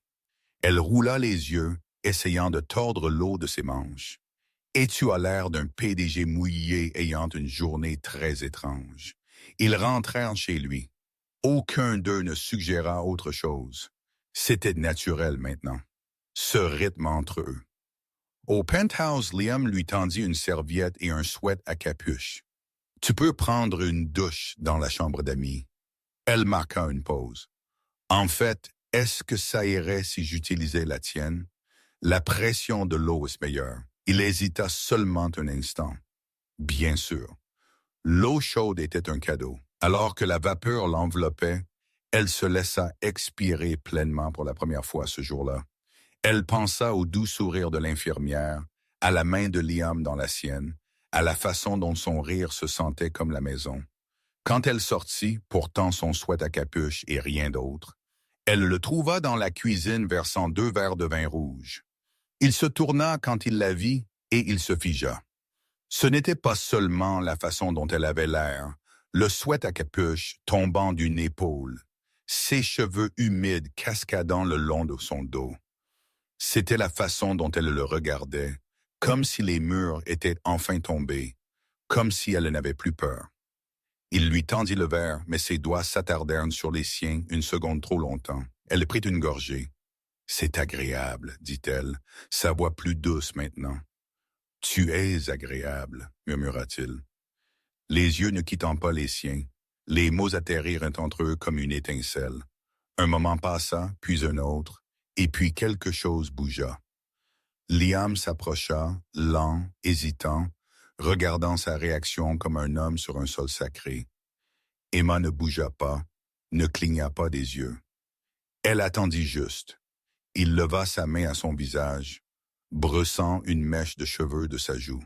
Elle roula les yeux, essayant de tordre l'eau de ses manches. « Et tu as l'air d'un PDG mouillé ayant une journée très étrange. » Ils rentrèrent chez lui. Aucun d'eux ne suggéra autre chose. C'était naturel maintenant. Ce rythme entre eux. Au penthouse, Liam lui tendit une serviette et un sweat à capuche. « Tu peux prendre une douche dans la chambre d'amis. » Elle marqua une pause. « En fait, est-ce que ça irait si j'utilisais la tienne? La pression de l'eau est meilleure. » Il hésita seulement un instant. Bien sûr. L'eau chaude était un cadeau. Alors que la vapeur l'enveloppait, elle se laissa expirer pleinement pour la première fois ce jour-là. Elle pensa au doux sourire de l'infirmière, à la main de Liam dans la sienne, à la façon dont son rire se sentait comme la maison. Quand elle sortit, portant son sweat à capuche et rien d'autre, elle le trouva dans la cuisine versant 2 verres de vin rouge. Il se tourna quand il la vit et il se figea. Ce n'était pas seulement la façon dont elle avait l'air, le sweat à capuche tombant d'une épaule, ses cheveux humides cascadant le long de son dos. C'était la façon dont elle le regardait, comme si les murs étaient enfin tombés, comme si elle n'avait plus peur. Il lui tendit le verre, mais ses doigts s'attardèrent sur les siens une seconde trop longtemps. Elle prit une gorgée. « C'est agréable, dit-elle, sa voix plus douce maintenant. »« Tu es agréable, murmura-t-il. » Les yeux ne quittant pas les siens, les mots atterrirent entre eux comme une étincelle. Un moment passa, puis un autre, et puis quelque chose bougea. Liam s'approcha, lent, hésitant, regardant sa réaction comme un homme sur un sol sacré. Emma ne bougea pas, ne cligna pas des yeux. Elle attendit juste. Il leva sa main à son visage, brossant une mèche de cheveux de sa joue.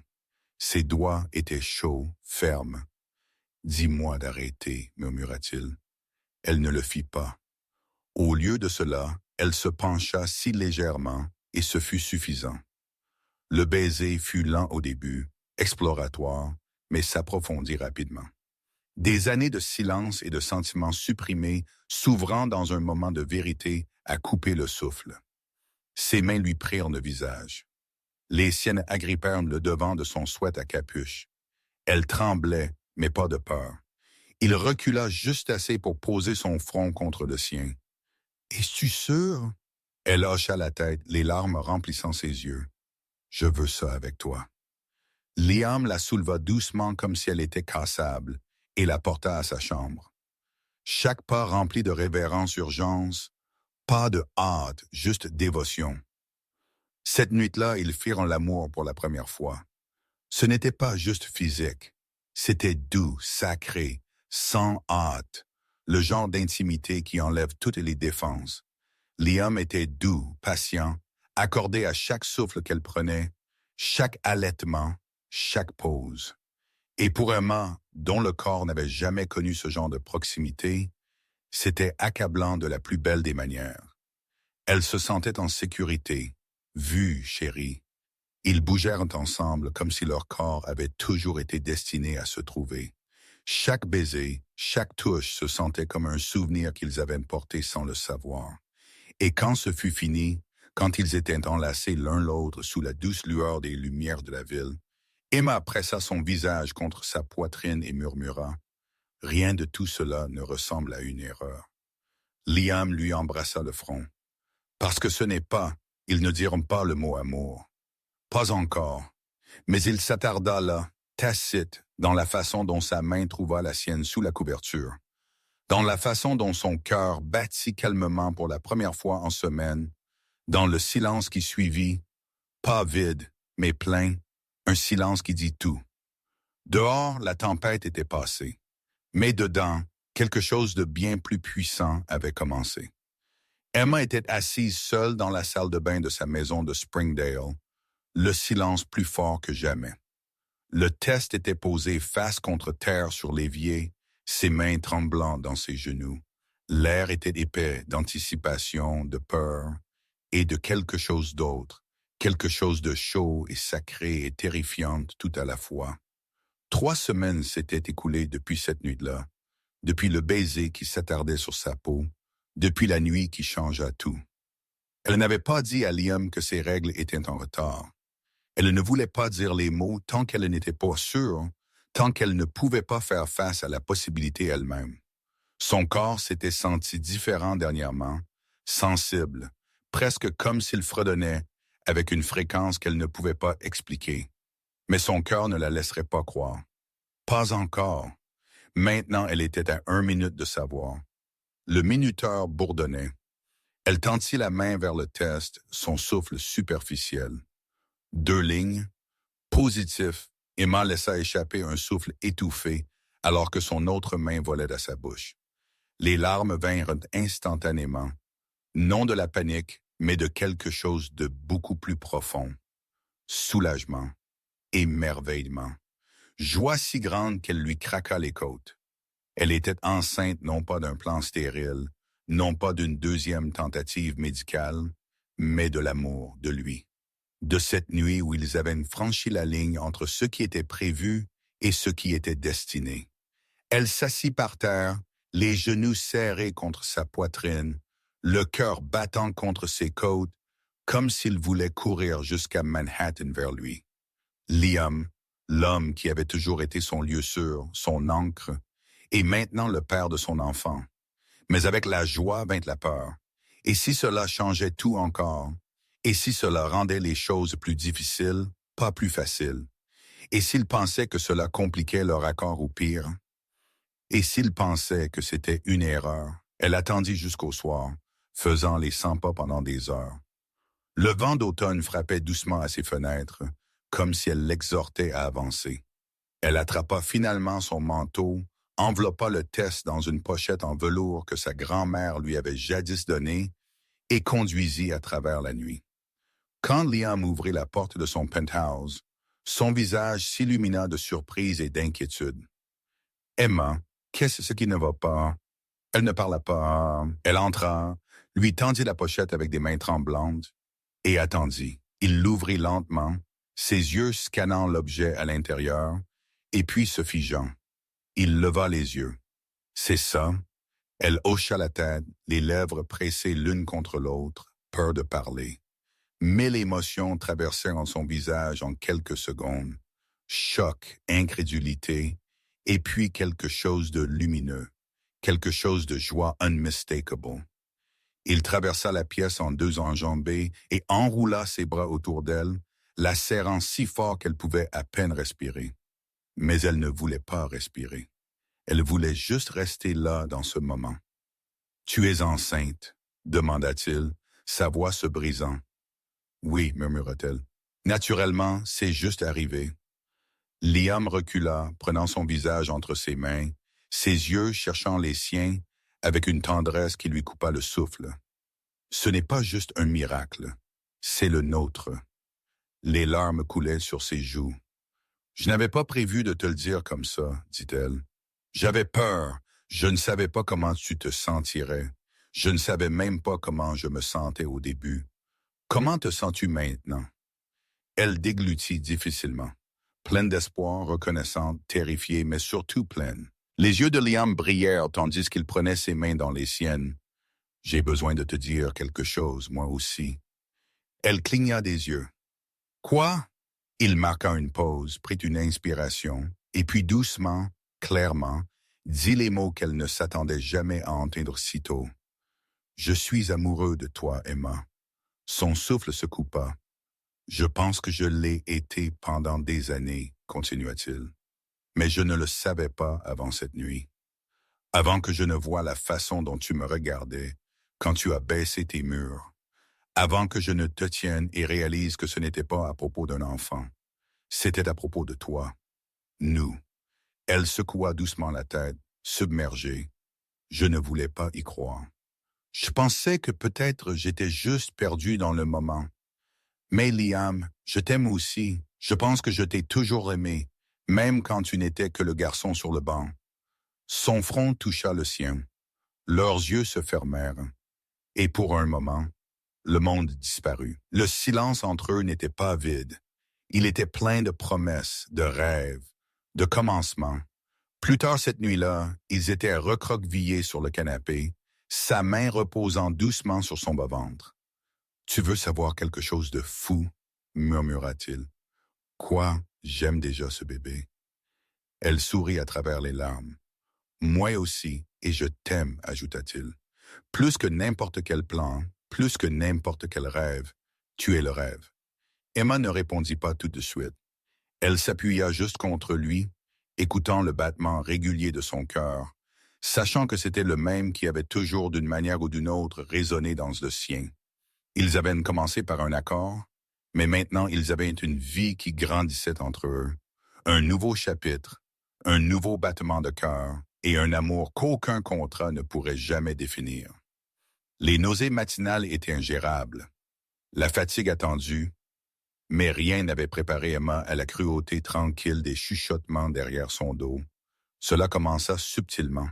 Ses doigts étaient chauds, fermes. « Dis-moi d'arrêter, murmura-t-il. » Elle ne le fit pas. Au lieu de cela, elle se pencha si légèrement, et ce fut suffisant. Le baiser fut lent au début, exploratoire, mais s'approfondit rapidement. Des années de silence et de sentiments supprimés s'ouvrant dans un moment de vérité à couper le souffle. Ses mains lui prirent le visage. Les siennes agrippèrent le devant de son sweat à capuche. Elle tremblait, mais pas de peur. Il recula juste assez pour poser son front contre le sien. « Es-tu sûr? » Elle hocha la tête, les larmes remplissant ses yeux. « Je veux ça avec toi. » Liam la souleva doucement comme si elle était cassable et la porta à sa chambre. Chaque pas rempli de révérence urgence, pas de hâte, juste dévotion. Cette nuit-là, ils firent l'amour pour la première fois. Ce n'était pas juste physique, c'était doux, sacré, sans hâte, le genre d'intimité qui enlève toutes les défenses. Liam était doux, patient, accordé à chaque souffle qu'elle prenait, chaque allaitement, chaque pause. Et pour Emma, dont le corps n'avait jamais connu ce genre de proximité, c'était accablant de la plus belle des manières. Elle se sentait en sécurité, vue, chérie. Ils bougèrent ensemble comme si leur corps avait toujours été destiné à se trouver. Chaque baiser, Chaque touche se sentait comme un souvenir qu'ils avaient porté sans le savoir. Et quand ce fut fini, quand ils étaient enlacés l'un l'autre sous la douce lueur des lumières de la ville, Emma pressa son visage contre sa poitrine et murmura « Rien de tout cela ne ressemble à une erreur. » Liam lui embrassa le front. « Parce que ce n'est pas, ils ne diront pas le mot amour. Pas encore. » Mais il s'attarda là, tacite, dans la façon dont sa main trouva la sienne sous la couverture, dans la façon dont son cœur battit calmement pour la première fois en semaine, dans le silence qui suivit, pas vide, mais plein, un silence qui dit tout. Dehors, la tempête était passée, mais dedans, quelque chose de bien plus puissant avait commencé. Emma était assise seule dans la salle de bain de sa maison de Springdale, le silence plus fort que jamais. Le test était posé face contre terre sur l'évier, ses mains tremblant dans ses genoux. L'air était épais d'anticipation, de peur et de quelque chose d'autre, quelque chose de chaud et sacré et terrifiant tout à la fois. 3 semaines s'étaient écoulées depuis cette nuit-là, depuis le baiser qui s'attardait sur sa peau, depuis la nuit qui changea tout. Elle n'avait pas dit à Liam que ses règles étaient en retard. Elle ne voulait pas dire les mots tant qu'elle n'était pas sûre, tant qu'elle ne pouvait pas faire face à la possibilité elle-même. Son corps s'était senti différent dernièrement, sensible, presque comme s'il fredonnait, avec une fréquence qu'elle ne pouvait pas expliquer. Mais son cœur ne la laisserait pas croire. Pas encore. Maintenant, elle était à 1 minute de savoir. Le minuteur bourdonnait. Elle tendit la main vers le test, son souffle superficiel. 2 lignes. Positif. Emma laissa échapper un souffle étouffé alors que son autre main volait à sa bouche. Les larmes vinrent instantanément, non de la panique, mais de quelque chose de beaucoup plus profond. Soulagement, émerveillement, joie si grande qu'elle lui craqua les côtes. Elle était enceinte non pas d'un plan stérile, non pas d'une deuxième tentative médicale, mais de l'amour de lui. De cette nuit où ils avaient franchi la ligne entre ce qui était prévu et ce qui était destiné. Elle s'assit par terre, les genoux serrés contre sa poitrine, le cœur battant contre ses côtes, comme s'il voulait courir jusqu'à Manhattan vers lui. Liam, l'homme qui avait toujours été son lieu sûr, son ancre, est maintenant le père de son enfant. Mais avec la joie vint la peur. Et si cela changeait tout encore? Et si cela rendait les choses plus difficiles, pas plus faciles? Et s'il pensait que cela compliquait leur accord au pire? Et s'il pensait que c'était une erreur? Elle attendit jusqu'au soir, faisant les 100 pas pendant des heures. Le vent d'automne frappait doucement à ses fenêtres, comme si elle l'exhortait à avancer. Elle attrapa finalement son manteau, enveloppa le test dans une pochette en velours que sa grand-mère lui avait jadis donnée et conduisit à travers la nuit. Quand Liam ouvrit la porte de son penthouse, son visage s'illumina de surprise et d'inquiétude. Emma, qu'est-ce qui ne va pas? Elle ne parla pas. Elle entra, lui tendit la pochette avec des mains tremblantes et attendit. Il l'ouvrit lentement, ses yeux scannant l'objet à l'intérieur, et puis se figeant. Il leva les yeux. C'est ça. Elle hocha la tête, les lèvres pressées l'une contre l'autre, peur de parler. 1000 émotions traversèrent en son visage en quelques secondes. Choc, incrédulité, et puis quelque chose de lumineux, quelque chose de joie unmistakable. Il traversa la pièce en 2 enjambées et enroula ses bras autour d'elle, la serrant si fort qu'elle pouvait à peine respirer. Mais elle ne voulait pas respirer. Elle voulait juste rester là dans ce moment. « Tu es enceinte ?» demanda-t-il, sa voix se brisant. « Oui, murmura-t-elle. Naturellement, c'est juste arrivé. » Liam recula, prenant son visage entre ses mains, ses yeux cherchant les siens avec une tendresse qui lui coupa le souffle. « Ce n'est pas juste un miracle, c'est le nôtre. » Les larmes coulaient sur ses joues. « Je n'avais pas prévu de te le dire comme ça, dit-elle. J'avais peur, je ne savais pas comment tu te sentirais. Je ne savais même pas comment je me sentais au début. Comment te sens-tu maintenant? » Elle déglutit difficilement, pleine d'espoir, reconnaissante, terrifiée, mais surtout pleine. Les yeux de Liam brillèrent tandis qu'il prenait ses mains dans les siennes. « J'ai besoin de te dire quelque chose, moi aussi. » Elle cligna des yeux. « Quoi? » Il marqua une pause, prit une inspiration, et puis doucement, clairement, dit les mots qu'elle ne s'attendait jamais à entendre si tôt. « Je suis amoureux de toi, Emma. » Son souffle se coupa. « Je pense que je l'ai été pendant des années, continua-t-il. Mais je ne le savais pas avant cette nuit. Avant que je ne voie la façon dont tu me regardais, quand tu as baissé tes murs. Avant que je ne te tienne et réalise que ce n'était pas à propos d'un enfant. C'était à propos de toi. Nous. » Elle secoua doucement la tête, submergée. Je ne voulais pas y croire. Je pensais que peut-être j'étais juste perdu dans le moment. Mais Liam, je t'aime aussi. Je pense que je t'ai toujours aimé, même quand tu n'étais que le garçon sur le banc. Son front toucha le sien. Leurs yeux se fermèrent. Et pour un moment, le monde disparut. Le silence entre eux n'était pas vide. Il était plein de promesses, de rêves, de commencements. Plus tard cette nuit-là, ils étaient recroquevillés sur le canapé, sa main reposant doucement sur son bas-ventre. « Tu veux savoir quelque chose de fou? » murmura-t-il. « Quoi? J'aime déjà ce bébé. » Elle sourit à travers les larmes. « Moi aussi, et je t'aime, ajouta-t-il. Plus que n'importe quel plan, plus que n'importe quel rêve, tu es le rêve. » Emma ne répondit pas tout de suite. Elle s'appuya juste contre lui, écoutant le battement régulier de son cœur, sachant que c'était le même qui avait toujours d'une manière ou d'une autre résonné dans le sien. Ils avaient commencé par un accord, mais maintenant ils avaient une vie qui grandissait entre eux, un nouveau chapitre, un nouveau battement de cœur et un amour qu'aucun contrat ne pourrait jamais définir. Les nausées matinales étaient ingérables, la fatigue attendue, mais rien n'avait préparé Emma à la cruauté tranquille des chuchotements derrière son dos. Cela commença subtilement.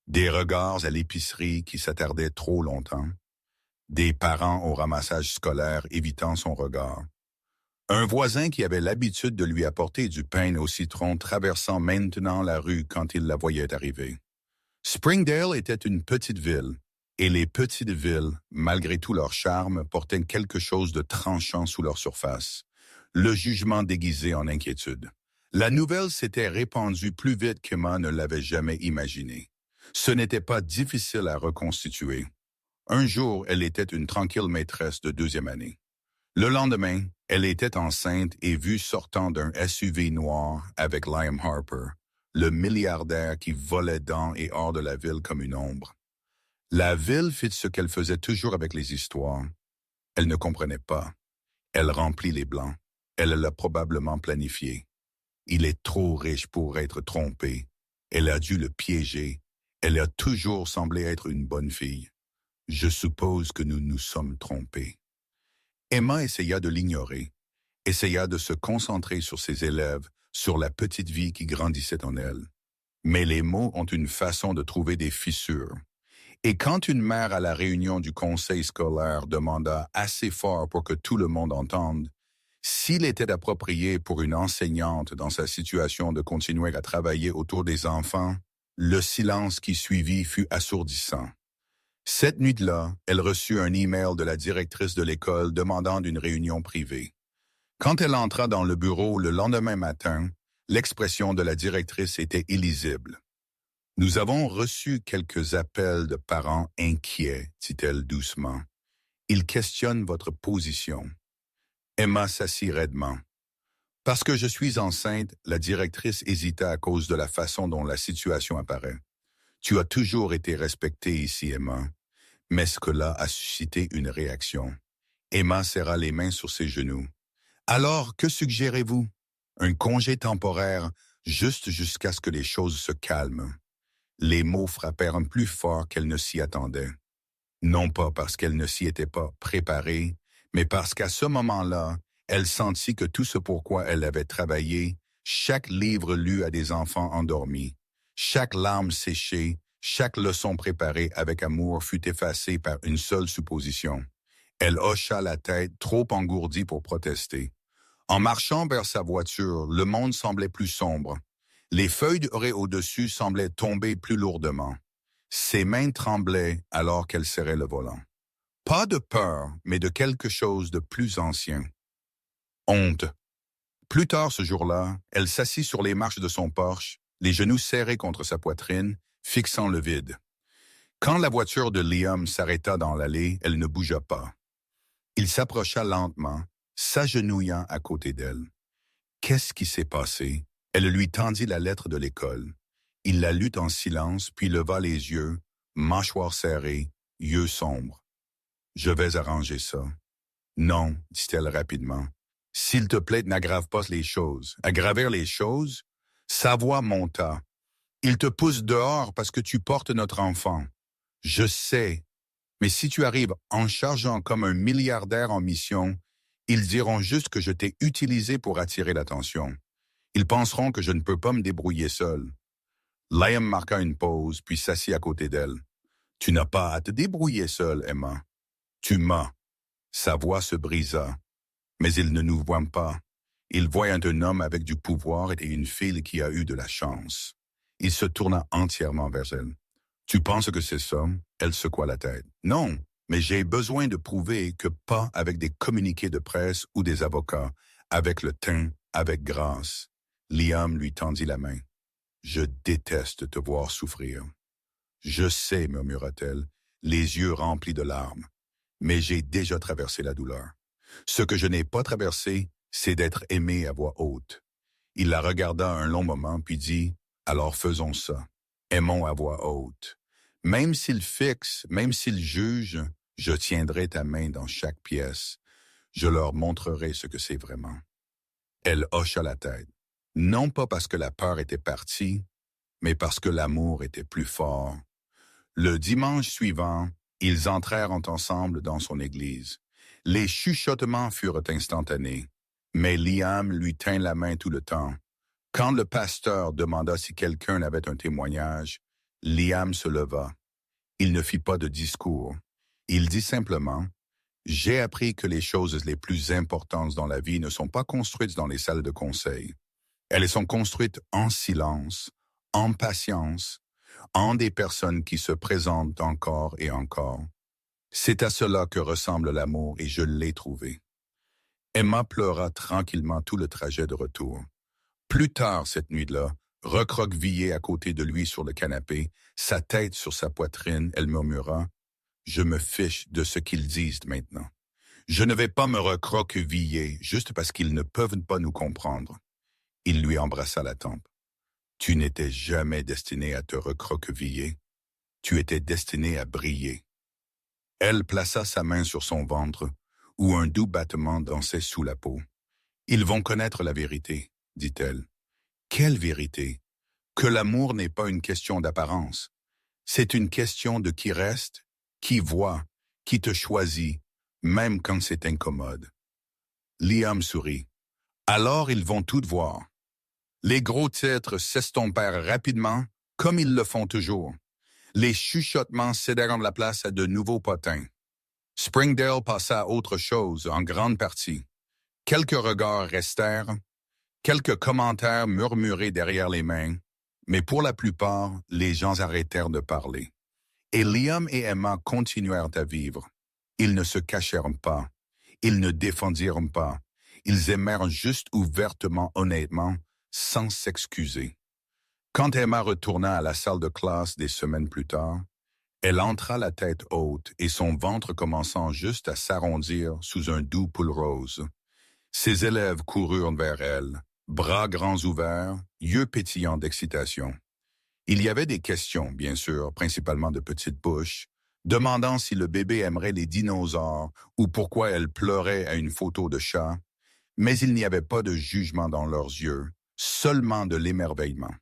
Des regards à l'épicerie qui s'attardaient trop longtemps. Des parents au ramassage scolaire évitant son regard. Un voisin qui avait l'habitude de lui apporter du pain au citron traversant maintenant la rue quand il la voyait arriver. Springdale était une petite ville, et les petites villes, malgré tout leur charme, portaient quelque chose de tranchant sous leur surface, le jugement déguisé en inquiétude. La nouvelle s'était répandue plus vite qu'Emma ne l'avait jamais imaginé. Ce n'était pas difficile à reconstituer. Un jour, elle était une tranquille maîtresse de 2e année. Le lendemain, elle était enceinte et vue sortant d'un SUV noir avec Liam Harper, le milliardaire qui volait dans et hors de la ville comme une ombre. La ville fit ce qu'elle faisait toujours avec les histoires. Elle ne comprenait pas. Elle remplit les blancs. Elle l'a probablement planifié. Il est trop riche pour être trompé. Elle a dû le piéger. Elle a toujours semblé être une bonne fille. Je suppose que nous nous sommes trompés. Emma essaya de l'ignorer, essaya de se concentrer sur ses élèves, sur la petite vie qui grandissait en elle. Mais les mots ont une façon de trouver des fissures. Et quand une mère à la réunion du conseil scolaire demanda assez fort pour que tout le monde entende, s'il était approprié pour une enseignante dans sa situation de continuer à travailler autour des enfants, le silence qui suivit fut assourdissant. Cette nuit-là, elle reçut un email de la directrice de l'école demandant une réunion privée. Quand elle entra dans le bureau le lendemain matin, l'expression de la directrice était illisible. « Nous avons reçu quelques appels de parents inquiets, dit-elle doucement. Ils questionnent votre position. » Emma s'assit raidement. « Parce que je suis enceinte, la directrice hésita à cause de la façon dont la situation apparaît. Tu as toujours été respectée ici, Emma. » Mais ce que là a suscité une réaction. Emma serra les mains sur ses genoux. « Alors, que suggérez-vous? Un congé temporaire, juste jusqu'à ce que les choses se calment. » Les mots frappèrent plus fort qu'elle ne s'y attendait. Non pas parce qu'elle ne s'y était pas préparée, mais parce qu'à ce moment-là, elle sentit que tout ce pourquoi elle avait travaillé, chaque livre lu à des enfants endormis, chaque larme séchée, chaque leçon préparée avec amour fut effacée par une seule supposition. Elle hocha la tête, trop engourdie pour protester. En marchant vers sa voiture, le monde semblait plus sombre. Les feuilles d'oreiller au-dessus semblaient tomber plus lourdement. Ses mains tremblaient alors qu'elle serrait le volant. Pas de peur, mais de quelque chose de plus ancien. Honte. Plus tard ce jour-là, elle s'assit sur les marches de son Porsche, les genoux serrés contre sa poitrine, fixant le vide. Quand la voiture de Liam s'arrêta dans l'allée, elle ne bougea pas. Il s'approcha lentement, s'agenouillant à côté d'elle. Qu'est-ce qui s'est passé? Elle lui tendit la lettre de l'école. Il la lut en silence, puis leva les yeux, mâchoire serrée, yeux sombres. « Je vais arranger ça. »« Non, » dit-elle rapidement. « S'il te plaît, n'aggrave pas les choses. » Aggravir les choses? Sa voix monta. « Il te pousse dehors parce que tu portes notre enfant. »« Je sais. Mais si tu arrives en chargeant comme un milliardaire en mission, ils diront juste que je t'ai utilisé pour attirer l'attention. Ils penseront que je ne peux pas me débrouiller seul. » Liam marqua une pause, puis s'assit à côté d'elle. « Tu n'as pas à te débrouiller seul, Emma. Tu m'as. » Sa voix se brisa. Mais il ne nous voit pas. Il voit un homme avec du pouvoir et une fille qui a eu de la chance. Il se tourna entièrement vers elle. « Tu penses que c'est ça? » Elle secoua la tête. « Non, mais j'ai besoin de prouver que pas avec des communiqués de presse ou des avocats, avec le teint, avec grâce. » Liam lui tendit la main. « Je déteste te voir souffrir. »« Je sais, murmura-t-elle, les yeux remplis de larmes. Mais j'ai déjà traversé la douleur. Ce que je n'ai pas traversé, c'est d'être aimé à voix haute. » Il la regarda un long moment, puis dit, « Alors faisons ça. Aimons à voix haute. Même s'il fixe, même s'il juge, je tiendrai ta main dans chaque pièce. Je leur montrerai ce que c'est vraiment. » Elle hocha la tête. Non pas parce que la peur était partie, mais parce que l'amour était plus fort. Le dimanche suivant, ils entrèrent ensemble dans son église. Les chuchotements furent instantanés, mais Liam lui tint la main tout le temps. Quand le pasteur demanda si quelqu'un avait un témoignage, Liam se leva. Il ne fit pas de discours. Il dit simplement, « J'ai appris que les choses les plus importantes dans la vie ne sont pas construites dans les salles de conseil. Elles sont construites en silence, en patience, en des personnes qui se présentent encore et encore. C'est à cela que ressemble l'amour et je l'ai trouvé. » Emma pleura tranquillement tout le trajet de retour. Plus tard cette nuit-là, recroquevillée à côté de lui sur le canapé, sa tête sur sa poitrine, elle murmura, « Je me fiche de ce qu'ils disent maintenant. Je ne vais pas me recroqueviller juste parce qu'ils ne peuvent pas nous comprendre. » Il lui embrassa la tempe. « Tu n'étais jamais destiné à te recroqueviller. Tu étais destiné à briller. » Elle plaça sa main sur son ventre, où un doux battement dansait sous la peau. « Ils vont connaître la vérité, » dit-elle. « Quelle vérité? Que l'amour n'est pas une question d'apparence. C'est une question de qui reste, qui voit, qui te choisit, même quand c'est incommode. » Liam sourit. « Alors ils vont tout voir. » Les gros titres s'estompèrent rapidement, comme ils le font toujours. Les chuchotements cédèrent la place à de nouveaux potins. Springdale passa à autre chose en grande partie. Quelques regards restèrent, quelques commentaires murmurés derrière les mains, mais pour la plupart, les gens arrêtèrent de parler. Et Liam et Emma continuèrent à vivre. Ils ne se cachèrent pas, ils ne défendirent pas, ils aimèrent juste ouvertement, honnêtement, sans s'excuser. Quand Emma retourna à la salle de classe des semaines plus tard, elle entra la tête haute et son ventre commençant juste à s'arrondir sous un doux pull rose. Ses élèves coururent vers elle, bras grands ouverts, yeux pétillants d'excitation. Il y avait des questions, bien sûr, principalement de petite bouche, demandant si le bébé aimerait les dinosaures ou pourquoi elle pleurait à une photo de chat, mais il n'y avait pas de jugement dans leurs yeux, seulement de l'émerveillement.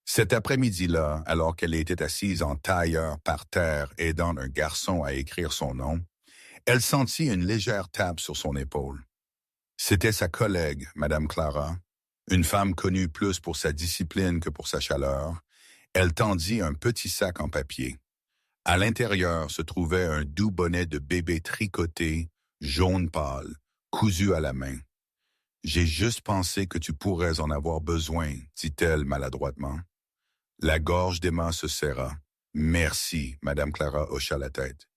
Cet après-midi-là, alors qu'elle était assise en tailleur par terre aidant un garçon à écrire son nom, elle sentit une légère tape sur son épaule. C'était sa collègue, Madame Clara, une femme connue plus pour sa discipline que pour sa chaleur. Elle tendit un petit sac en papier. À l'intérieur se trouvait un doux bonnet de bébé tricoté, jaune pâle, cousu à la main. « J'ai juste pensé que tu pourrais en avoir besoin, dit-elle maladroitement. La gorge d'Emma se serra. Merci, Madame Clara hocha la tête.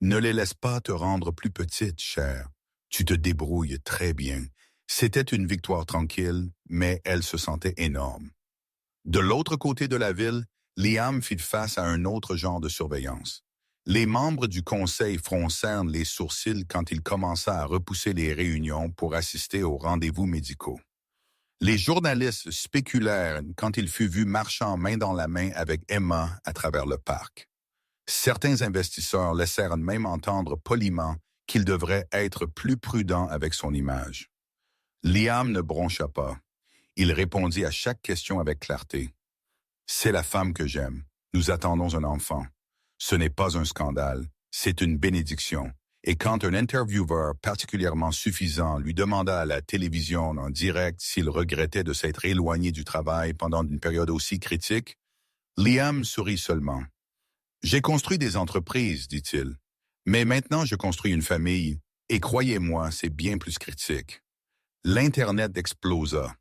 Ne les laisse pas te rendre plus petite, chère. Tu te débrouilles très bien. C'était une victoire tranquille, mais elle se sentait énorme. De l'autre côté de la ville, Liam fit face à un autre genre de surveillance. Les membres du conseil froncèrent les sourcils quand il commença à repousser les réunions pour assister aux rendez-vous médicaux. Les journalistes spéculèrent quand il fut vu marchant main dans la main avec Emma à travers le parc. Certains investisseurs laissèrent même entendre poliment qu'il devrait être plus prudent avec son image. Liam ne broncha pas. Il répondit à chaque question avec clarté. C'est la femme que j'aime. Nous attendons un enfant. Ce n'est pas un scandale, c'est une bénédiction. Et quand un intervieweur particulièrement suffisant lui demanda à la télévision en direct s'il regrettait de s'être éloigné du travail pendant une période aussi critique, Liam sourit seulement. J'ai construit des entreprises, dit-il. Mais maintenant je construis une famille, et croyez-moi, c'est bien plus critique. L'Internet explosa.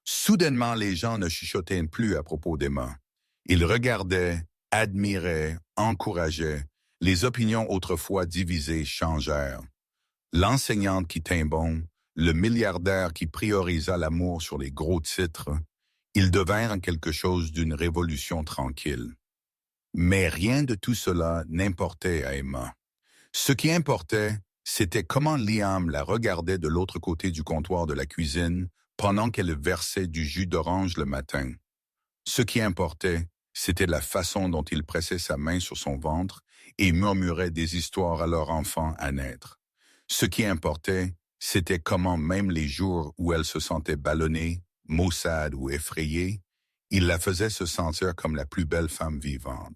Soudainement, les gens ne chuchotaient plus à propos d'Emma. Ils regardaient, admiraient, encourageaient. Les opinions autrefois divisées changèrent. L'enseignante qui tint bon, le milliardaire qui priorisa l'amour sur les gros titres, ils devinrent quelque chose d'une révolution tranquille. Mais rien de tout cela n'importait à Emma. Ce qui importait, c'était comment Liam la regardait de l'autre côté du comptoir de la cuisine pendant qu'elle versait du jus d'orange le matin. Ce qui importait, c'était la façon dont il pressait sa main sur son ventre et murmurait des histoires à leur enfant à naître. Ce qui importait, c'était comment même les jours où elle se sentait ballonnée, maussade ou effrayée, il la faisait se sentir comme la plus belle femme vivante.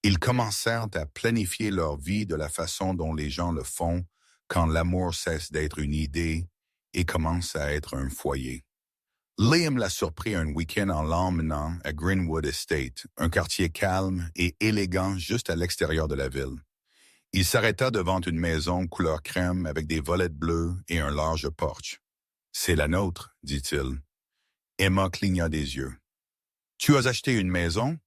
Ils commencèrent à planifier leur vie de la façon dont les gens le font quand l'amour cesse d'être une idée et commence à être un foyer. Liam l'a surpris un week-end en l'emmenant à Greenwood Estate, un quartier calme et élégant juste à l'extérieur de la ville. Il s'arrêta devant une maison couleur crème avec des volets bleus et un large porche. « C'est la nôtre, dit-il. » Emma cligna des yeux. « Tu as acheté une maison? »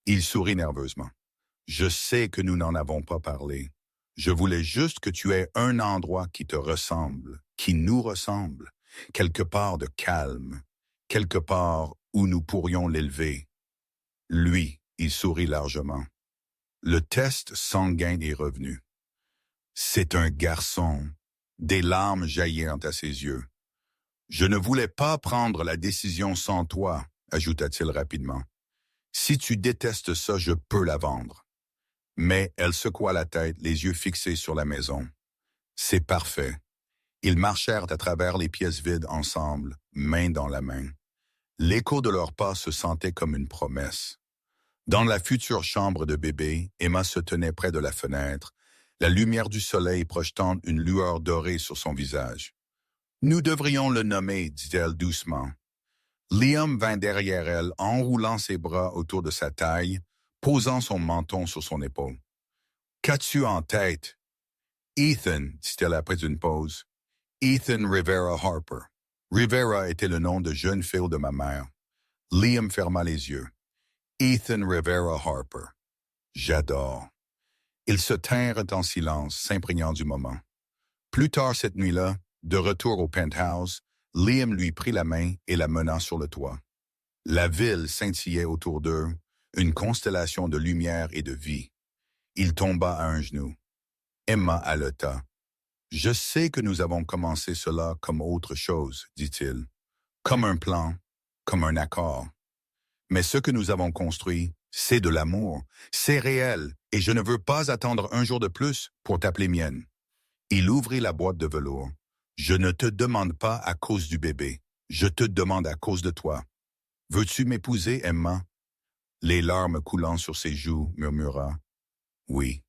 Il sourit nerveusement. « Je sais que nous n'en avons pas parlé. Je voulais juste que tu aies un endroit qui te ressemble, qui nous ressemble, quelque part de calme, quelque part où nous pourrions l'élever. » Lui, il sourit largement. Le test sanguin est revenu. « C'est un garçon. » Des larmes jaillirent à ses yeux. « Je ne voulais pas prendre la décision sans toi, » ajouta-t-il rapidement. « Si tu détestes ça, je peux la vendre. » Mais elle secoua la tête, les yeux fixés sur la maison. « C'est parfait. » Ils marchèrent à travers les pièces vides ensemble, main dans la main. L'écho de leurs pas se sentait comme une promesse. Dans la future chambre de bébé, Emma se tenait près de la fenêtre, la lumière du soleil projetant une lueur dorée sur son visage. « Nous devrions le nommer, dit-elle doucement. » Liam vint derrière elle, enroulant ses bras autour de sa taille, posant son menton sur son épaule. « Qu'as-tu en tête? »« Ethan, dit-elle après une pause. « Ethan Rivera Harper. » Rivera était le nom de jeune fille de ma mère. Liam ferma les yeux. « Ethan Rivera Harper. J'adore. » Ils se tinrent en silence, s'imprégnant du moment. Plus tard cette nuit-là, de retour au penthouse, Liam lui prit la main et la mena sur le toit. La ville scintillait autour d'eux, une constellation de lumière et de vie. Il tomba à un genou. Emma haleta. « Je sais que nous avons commencé cela comme autre chose, dit-il. Comme un plan, comme un accord. Mais ce que nous avons construit, c'est de l'amour. C'est réel, et je ne veux pas attendre un jour de plus pour t'appeler mienne. » Il ouvrit la boîte de velours. « Je ne te demande pas à cause du bébé. Je te demande à cause de toi. Veux-tu m'épouser, Emma? » Les larmes coulant sur ses joues, murmura. « Oui. »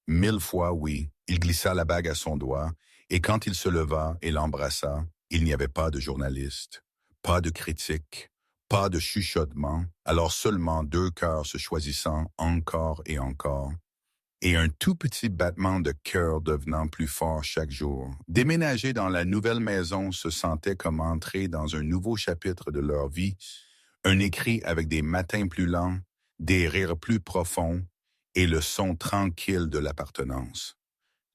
1000 fois oui. Il glissa la bague à son doigt, et quand il se leva et l'embrassa, il n'y avait pas de journaliste, pas de critique, pas de chuchotement, alors seulement deux cœurs se choisissant encore et encore. et un tout petit battement de cœur devenant plus fort chaque jour. Déménager dans la nouvelle maison se sentait comme entrer dans un nouveau chapitre de leur vie, un écrit avec des matins plus lents, des rires plus profonds et le son tranquille de l'appartenance.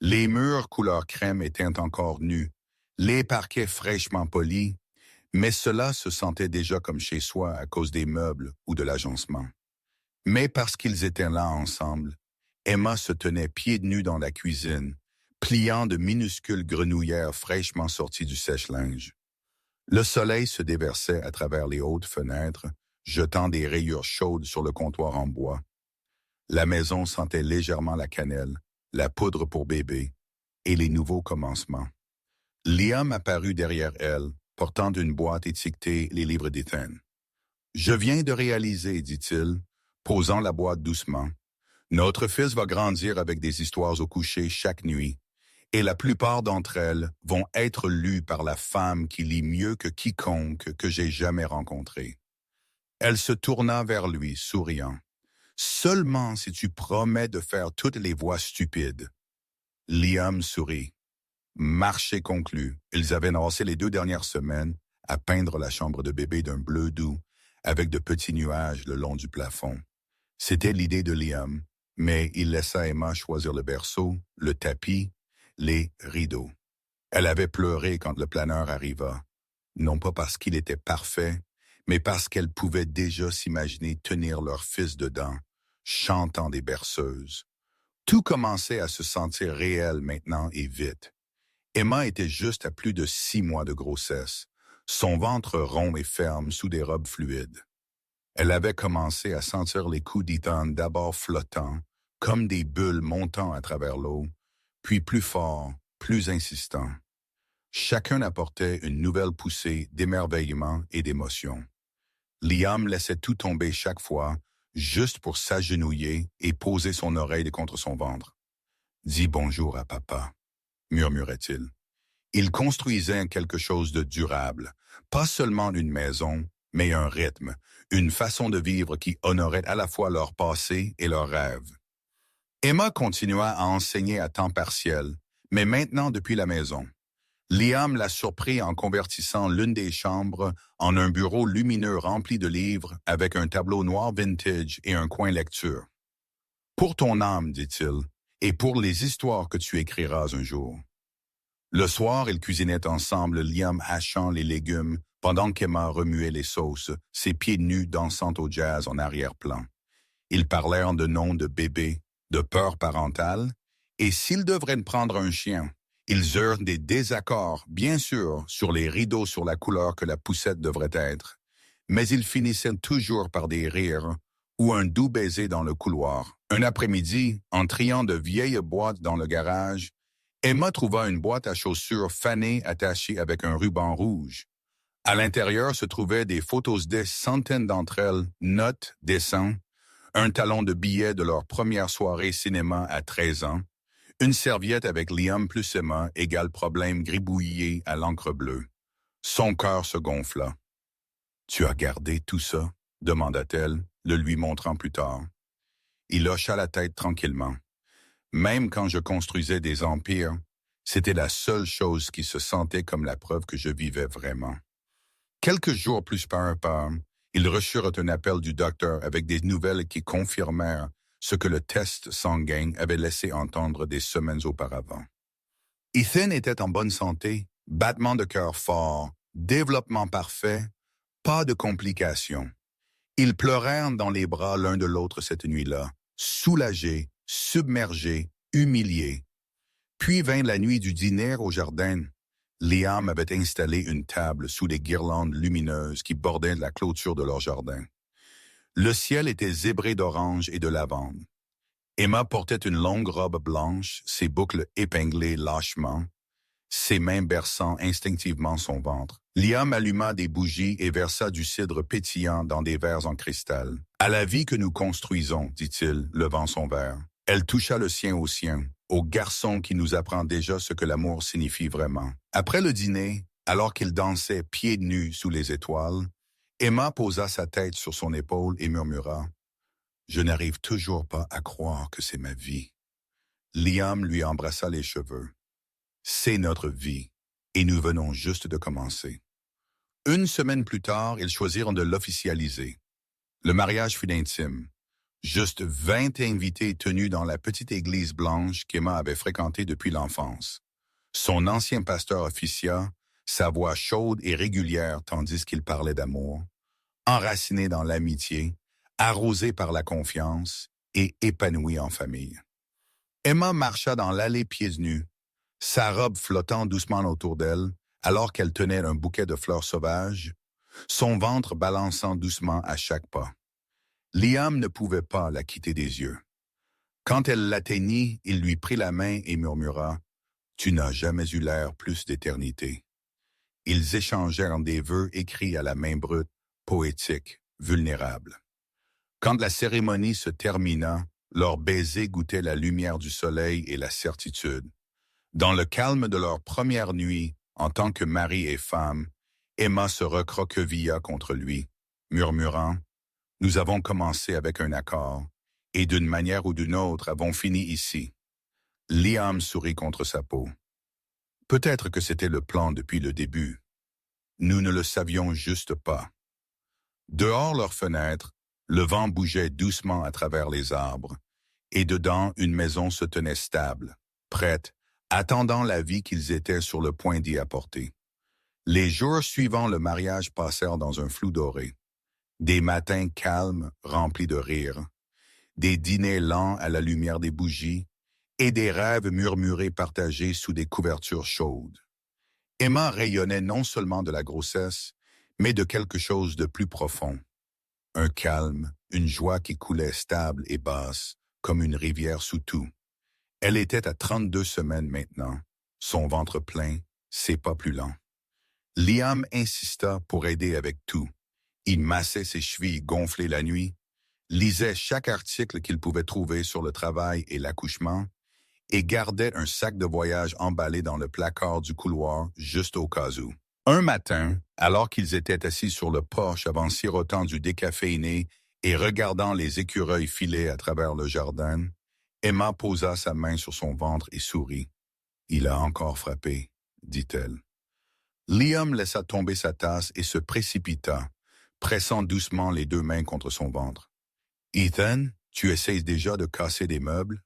Les murs couleur crème étaient encore nus, les parquets fraîchement polis, mais cela se sentait déjà comme chez soi à cause des meubles ou de l'agencement. Mais parce qu'ils étaient là ensemble, Emma se tenait pieds nus dans la cuisine, pliant de minuscules grenouillères fraîchement sorties du sèche-linge. Le soleil se déversait à travers les hautes fenêtres, jetant des rayures chaudes sur le comptoir en bois. La maison sentait légèrement la cannelle, la poudre pour bébé et les nouveaux commencements. Liam apparut derrière elle, portant une boîte étiquetée les livres d'Ethan. « Je viens de réaliser, dit-il, posant la boîte doucement. Notre fils va grandir avec des histoires au coucher chaque nuit, et la plupart d'entre elles vont être lues par la femme qui lit mieux que quiconque que j'ai jamais rencontré. » Elle se tourna vers lui, souriant. « Seulement si tu promets de faire toutes les voix stupides. » Liam sourit. Marché conclu. Ils avaient passé les 2 dernières semaines à peindre la chambre de bébé d'un bleu doux, avec de petits nuages le long du plafond. C'était l'idée de Liam, mais il laissa Emma choisir le berceau, le tapis, les rideaux. Elle avait pleuré quand le planeur arriva, non pas parce qu'il était parfait, mais parce qu'elle pouvait déjà s'imaginer tenir leur fils dedans, chantant des berceuses. Tout commençait à se sentir réel maintenant et vite. Emma était juste à plus de 6 mois de grossesse, son ventre rond et ferme sous des robes fluides. Elle avait commencé à sentir les coups d'Ethan d'abord flottants, comme des bulles montant à travers l'eau, puis plus forts, plus insistants. Chacun apportait une nouvelle poussée d'émerveillement et d'émotion. Liam laissait tout tomber chaque fois, juste pour s'agenouiller et poser son oreille contre son ventre. « Dis bonjour à papa », murmurait-il. Il construisait quelque chose de durable, pas seulement une maison, mais un rythme, une façon de vivre qui honorait à la fois leur passé et leurs rêves. Emma continua à enseigner à temps partiel, mais maintenant depuis la maison. Liam l'a surpris en convertissant l'une des chambres en un bureau lumineux rempli de livres avec un tableau noir vintage et un coin lecture. « Pour ton âme, dit-il, et pour les histoires que tu écriras un jour. » Le soir, ils cuisinaient ensemble, Liam hachant les légumes, pendant qu'Emma remuait les sauces, ses pieds nus dansant au jazz en arrière-plan. Ils parlèrent de noms de bébés, de peur parentale, et s'ils devraient prendre un chien, ils eurent des désaccords, bien sûr, sur les rideaux sur la couleur que la poussette devrait être, mais ils finissaient toujours par des rires ou un doux baiser dans le couloir. Un après-midi, en triant de vieilles boîtes dans le garage, Emma trouva une boîte à chaussures fanée attachée avec un ruban rouge. À l'intérieur se trouvaient des photos des centaines d'entre elles, notes, dessins, un talon de billets de leur première soirée cinéma à 13 ans, une serviette avec Liam plus Emma égale problème gribouillé à l'encre bleue. Son cœur se gonfla. « Tu as gardé tout ça ?» demanda-t-elle, le lui montrant plus tard. Il hocha la tête tranquillement. Même quand je construisais des empires, c'était la seule chose qui se sentait comme la preuve que je vivais vraiment. Quelques jours plus tard, ils reçurent un appel du docteur avec des nouvelles qui confirmèrent ce que le test sanguin avait laissé entendre des semaines auparavant. Ethan était en bonne santé, battement de cœur fort, développement parfait, pas de complications. Ils pleurèrent dans les bras l'un de l'autre cette nuit-là, soulagés, submergés, humiliés. Puis vint la nuit du dîner au jardin. Liam avait installé une table sous les guirlandes lumineuses qui bordaient la clôture de leur jardin. Le ciel était zébré d'orange et de lavande. Emma portait une longue robe blanche, ses boucles épinglées lâchement, ses mains berçant instinctivement son ventre. Liam alluma des bougies et versa du cidre pétillant dans des verres en cristal. « À la vie que nous construisons, dit-il, levant son verre. » Elle toucha le sien au sien, au garçon qui nous apprend déjà ce que l'amour signifie vraiment. Après le dîner, alors qu'ils dansaient pieds nus sous les étoiles, Emma posa sa tête sur son épaule et murmura « Je n'arrive toujours pas à croire que c'est ma vie. » Liam lui embrassa les cheveux. C'est notre vie, et nous venons juste de commencer. Une semaine plus tard, ils choisirent de l'officialiser. Le mariage fut intime. Juste 20 invités tenus dans la petite église blanche qu'Emma avait fréquentée depuis l'enfance. Son ancien pasteur officia, sa voix chaude et régulière tandis qu'il parlait d'amour, enraciné dans l'amitié, arrosé par la confiance et épanoui en famille. Emma marcha dans l'allée pieds nus, sa robe flottant doucement autour d'elle, alors qu'elle tenait un bouquet de fleurs sauvages, son ventre balançant doucement à chaque pas. Liam ne pouvait pas la quitter des yeux. Quand elle l'atteignit, il lui prit la main et murmura « Tu n'as jamais eu l'air plus d'éternité ». Ils échangèrent des vœux écrits à la main brute, poétiques, vulnérables. Quand la cérémonie se termina, leurs baisers goûtaient la lumière du soleil et la certitude. Dans le calme de leur première nuit, en tant que mari et femme, Emma se recroquevilla contre lui, murmurant « Nous avons commencé avec un accord, et d'une manière ou d'une autre avons fini ici. » Liam sourit contre sa peau. Peut-être que c'était le plan depuis le début. Nous ne le savions juste pas. Dehors leur fenêtre, le vent bougeait doucement à travers les arbres, et dedans une maison se tenait stable, prête, attendant la vie qu'ils étaient sur le point d'y apporter. Les jours suivant le mariage passèrent dans un flou doré. Des matins calmes, remplis de rires, des dîners lents à la lumière des bougies, et des rêves murmurés partagés sous des couvertures chaudes. Emma rayonnait non seulement de la grossesse, mais de quelque chose de plus profond. Un calme, une joie qui coulait stable et basse, comme une rivière sous tout. Elle était à 32 semaines maintenant, son ventre plein, ses pas plus lents. Liam insista pour aider avec tout. Il massait ses chevilles gonflées la nuit, lisait chaque article qu'il pouvait trouver sur le travail et l'accouchement, et gardait un sac de voyage emballé dans le placard du couloir juste au cas où. Un matin, alors qu'ils étaient assis sur le porche avant sirotant du décaféiné et regardant les écureuils filer à travers le jardin, Emma posa sa main sur son ventre et sourit. « Il a encore frappé, » dit-elle. Liam laissa tomber sa tasse et se précipita, pressant doucement les deux mains contre son ventre. « Ethan, tu essayes déjà de casser des meubles ?»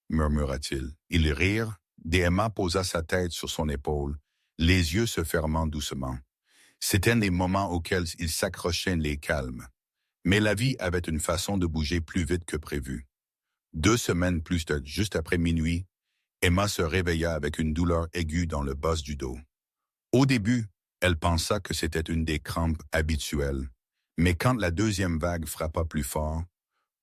murmura-t-il. Ils rirent, et Emma posa sa tête sur son épaule, les yeux se fermant doucement. C'étaient des moments auxquels ils s'accrochaient les calmes. Mais la vie avait une façon de bouger plus vite que prévu. 2 semaines plus tard, juste après minuit, Emma se réveilla avec une douleur aiguë dans le bas du dos. Au début, elle pensa que c'était une des crampes habituelles, mais quand la deuxième vague frappa plus fort,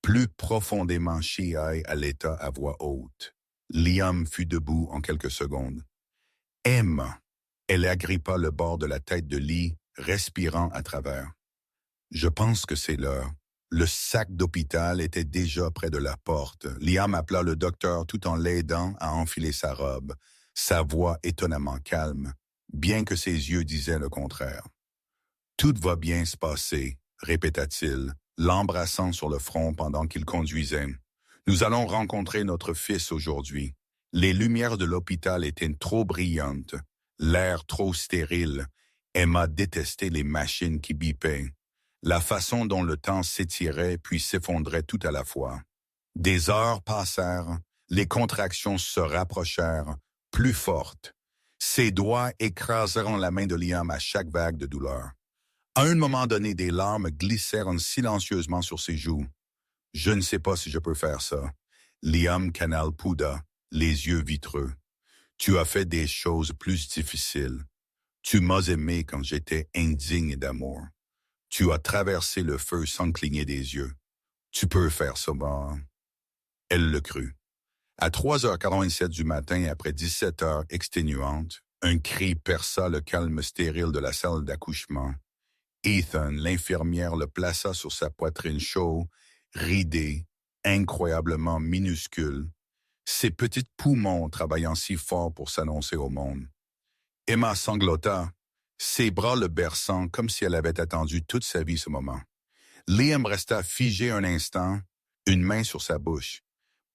plus profondément chiaille à l'état à voix haute, Liam fut debout en quelques secondes. « Emma !» Elle agrippa le bord de la tête de lit, respirant à travers. « Je pense que c'est l'heure. » Le sac d'hôpital était déjà près de la porte. Liam appela le docteur tout en l'aidant à enfiler sa robe, sa voix étonnamment calme, bien que ses yeux disaient le contraire. « Tout va bien se passer, » répéta-t-il, l'embrassant sur le front pendant qu'il conduisait. « Nous allons rencontrer notre fils aujourd'hui. » Les lumières de l'hôpital étaient trop brillantes, l'air trop stérile. Emma détestait les machines qui bipaient, la façon dont le temps s'étirait puis s'effondrait tout à la fois. Des heures passèrent, les contractions se rapprochèrent, plus fortes. Ses doigts écrasèrent la main de Liam à chaque vague de douleur. À un moment donné, des larmes glissèrent silencieusement sur ses joues. « Je ne sais pas si je peux faire ça. » Liam canalpouda, les yeux vitreux. « Tu as fait des choses plus difficiles. Tu m'as aimé quand j'étais indigne d'amour. Tu as traversé le feu sans cligner des yeux. Tu peux faire ça, moi. » Elle le crut. À 3h47 du matin, après 17 heures exténuantes, un cri perça le calme stérile de la salle d'accouchement. Ethan, l'infirmière, le plaça sur sa poitrine chaude, ridée, incroyablement minuscule, ses petits poumons travaillant si fort pour s'annoncer au monde. Emma sanglota, ses bras le berçant comme si elle avait attendu toute sa vie ce moment. Liam resta figé un instant, une main sur sa bouche.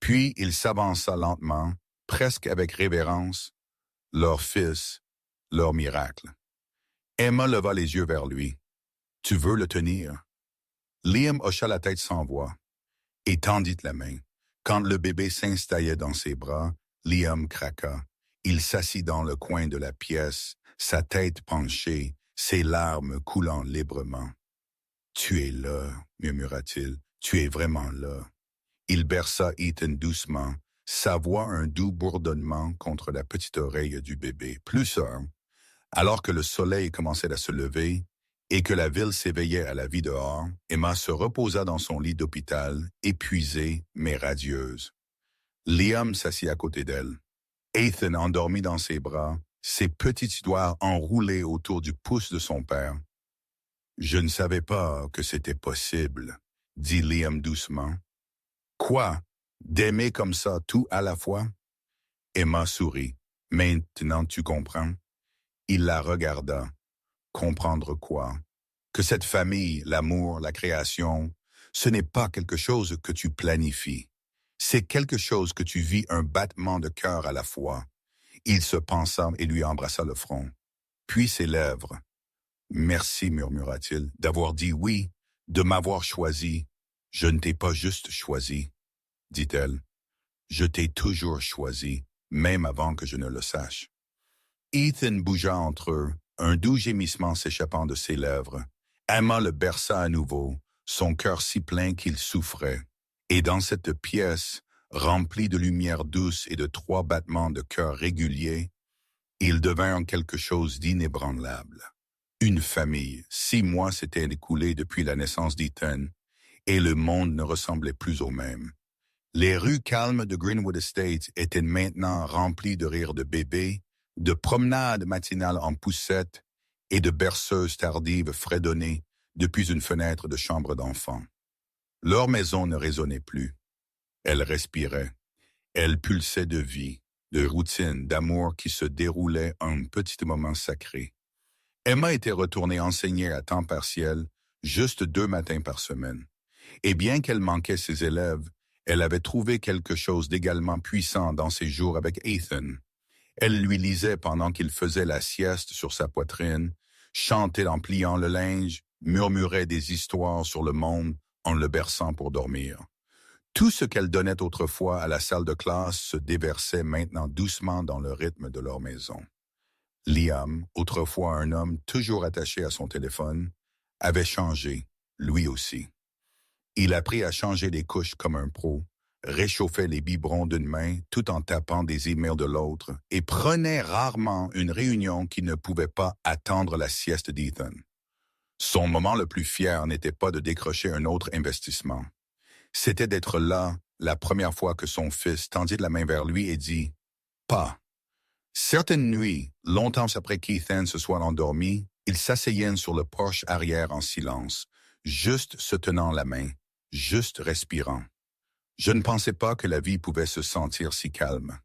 Puis il s'avança lentement, presque avec révérence, leur fils, leur miracle. Emma leva les yeux vers lui. « Tu veux le tenir? » Liam hocha la tête sans voix et tendit la main. Quand le bébé s'installait dans ses bras, Liam craqua. Il s'assit dans le coin de la pièce, sa tête penchée, ses larmes coulant librement. « Tu es là, murmura-t-il, tu es vraiment là. » Il berça Ethan doucement, sa voix un doux bourdonnement contre la petite oreille du bébé. Plus tard, alors que le soleil commençait à se lever et que la ville s'éveillait à la vie dehors, Emma se reposa dans son lit d'hôpital, épuisée mais radieuse. Liam s'assit à côté d'elle. Ethan endormi dans ses bras, ses petits doigts enroulés autour du pouce de son père. « Je ne savais pas que c'était possible, » dit Liam doucement. « Quoi? D'aimer comme ça tout à la fois? » Emma sourit. « Maintenant tu comprends? » Il la regarda. Comprendre quoi? Que cette famille, l'amour, la création, ce n'est pas quelque chose que tu planifies. C'est quelque chose que tu vis un battement de cœur à la fois. Il se pensa et lui embrassa le front. Puis ses lèvres. « Merci, murmura-t-il, d'avoir dit oui, de m'avoir choisi. Je ne t'ai pas juste choisi, dit-elle. Je t'ai toujours choisi, même avant que je ne le sache. » Ethan bougea entre eux, un doux gémissement s'échappant de ses lèvres. Emma le berça à nouveau, son cœur si plein qu'il souffrait. Et dans cette pièce, remplie de lumière douce et de 3 battements de cœur réguliers, ils devinrent quelque chose d'inébranlable. Une famille. 6 mois s'étaient écoulés depuis la naissance d'Ethan, et le monde ne ressemblait plus au même. Les rues calmes de Greenwood Estate étaient maintenant remplies de rires de bébés, de promenades matinales en poussette et de berceuses tardives fredonnées depuis une fenêtre de chambre d'enfant. Leur maison ne résonnait plus. Elle respirait. Elle pulsait de vie, de routine, d'amour qui se déroulait en petits moments sacrés. Emma était retournée enseigner à temps partiel, juste 2 matins par semaine. Et bien qu'elle manquait ses élèves, elle avait trouvé quelque chose d'également puissant dans ses jours avec Ethan. Elle lui lisait pendant qu'il faisait la sieste sur sa poitrine, chantait en pliant le linge, murmurait des histoires sur le monde en le berçant pour dormir. Tout ce qu'elle donnait autrefois à la salle de classe se déversait maintenant doucement dans le rythme de leur maison. Liam, autrefois un homme toujours attaché à son téléphone, avait changé, lui aussi. Il apprit à changer les couches comme un pro, réchauffait les biberons d'une main tout en tapant des emails de l'autre et prenait rarement une réunion qui ne pouvait pas attendre la sieste d'Ethan. Son moment le plus fier n'était pas de décrocher un autre investissement. C'était d'être là la première fois que son fils tendit la main vers lui et dit « Pas ». Certaines nuits, longtemps après qu'Ethan se soit endormi, ils s'asseyaient sur le porche arrière en silence, juste se tenant la main, juste respirant. Je ne pensais pas que la vie pouvait se sentir si calme.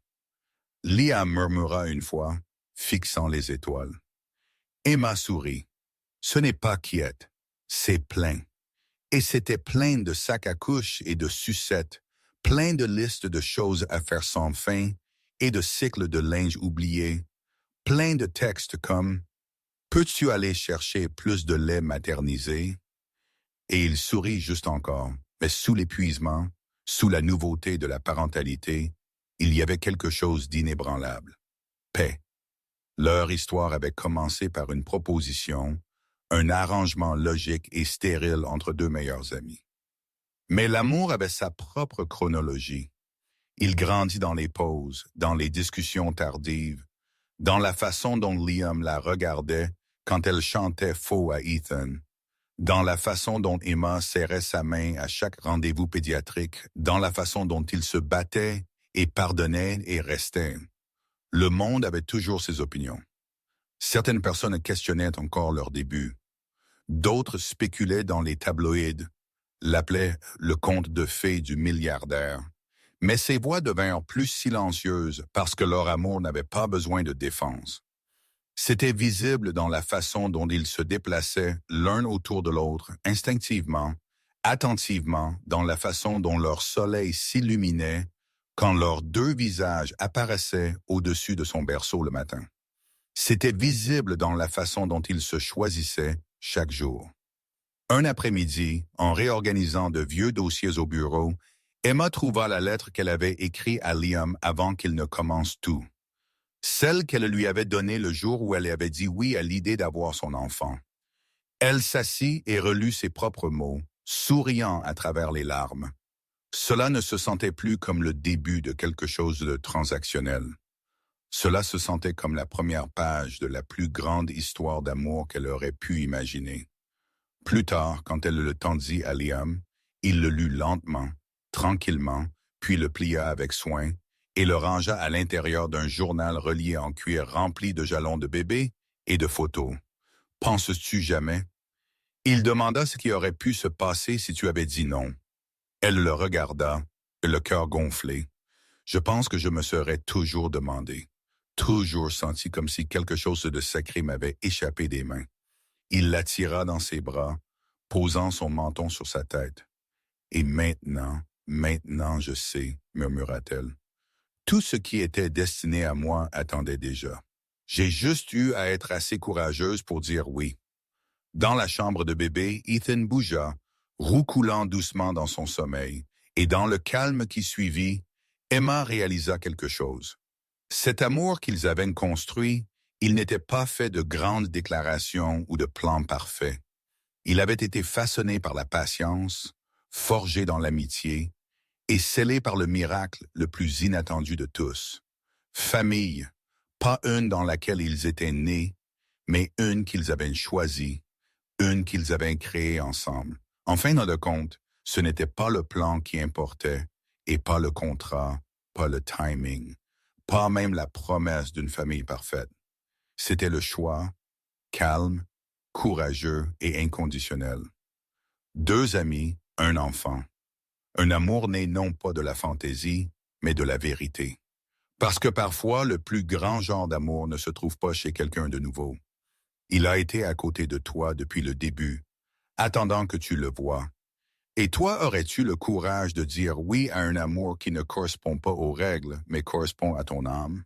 Liam murmura une fois, fixant les étoiles. Emma sourit. Ce n'est pas quiète, c'est plein. Et c'était plein de sacs à couches et de sucettes, plein de listes de choses à faire sans fin et de cycles de linge oubliés, plein de textes comme « Peux-tu aller chercher plus de lait maternisé ?» Et il sourit juste encore, mais sous l'épuisement, sous la nouveauté de la parentalité, il y avait quelque chose d'inébranlable. Paix. Leur histoire avait commencé par une proposition, un arrangement logique et stérile entre 2 meilleurs amis. Mais l'amour avait sa propre chronologie. Il grandit dans les pauses, dans les discussions tardives, dans la façon dont Liam la regardait quand elle chantait faux à Ethan, dans la façon dont Emma serrait sa main à chaque rendez-vous pédiatrique, dans la façon dont ils se battaient et pardonnaient et restaient. Le monde avait toujours ses opinions. Certaines personnes questionnaient encore leur début. D'autres spéculaient dans les tabloïds, l'appelaient le conte de fées du milliardaire. Mais ces voix devinrent plus silencieuses parce que leur amour n'avait pas besoin de défense. C'était visible dans la façon dont ils se déplaçaient l'un autour de l'autre, instinctivement, attentivement, dans la façon dont leur soleil s'illuminait, quand leurs deux visages apparaissaient au-dessus de son berceau le matin. C'était visible dans la façon dont ils se choisissaient chaque jour. Un après-midi, en réorganisant de vieux dossiers au bureau, Emma trouva la lettre qu'elle avait écrite à Liam avant qu'il ne commence tout. Celle qu'elle lui avait donnée le jour où elle avait dit oui à l'idée d'avoir son enfant. Elle s'assit et relut ses propres mots, souriant à travers les larmes. Cela ne se sentait plus comme le début de quelque chose de transactionnel. Cela se sentait comme la première page de la plus grande histoire d'amour qu'elle aurait pu imaginer. Plus tard, quand elle le tendit à Liam, il le lut lentement, tranquillement, puis le plia avec soin et le rangea à l'intérieur d'un journal relié en cuir rempli de jalons de bébé et de photos. Penses-tu jamais? Il demanda ce qui aurait pu se passer si tu avais dit non. Elle le regarda, le cœur gonflé. Je pense que je me serais toujours demandé, toujours senti comme si quelque chose de sacré m'avait échappé des mains. Il l'attira dans ses bras, posant son menton sur sa tête. Et maintenant je sais, murmura-t-elle. Tout ce qui était destiné à moi attendait déjà. J'ai juste eu à être assez courageuse pour dire oui. Dans la chambre de bébé, Ethan bougea, roucoulant doucement dans son sommeil, et dans le calme qui suivit, Emma réalisa quelque chose. Cet amour qu'ils avaient construit, il n'était pas fait de grandes déclarations ou de plans parfaits. Il avait été façonné par la patience, forgé dans l'amitié, et scellé par le miracle le plus inattendu de tous. Famille, pas une dans laquelle ils étaient nés, mais une qu'ils avaient choisie, une qu'ils avaient créée ensemble. En fin de compte, ce n'était pas le plan qui importait, et pas le contrat, pas le timing, pas même la promesse d'une famille parfaite. C'était le choix, calme, courageux et inconditionnel. Deux amis, un enfant. Un amour né non pas de la fantaisie, mais de la vérité. Parce que parfois, le plus grand genre d'amour ne se trouve pas chez quelqu'un de nouveau. Il a été à côté de toi depuis le début, attendant que tu le vois. Et toi, aurais-tu le courage de dire oui à un amour qui ne correspond pas aux règles, mais correspond à ton âme?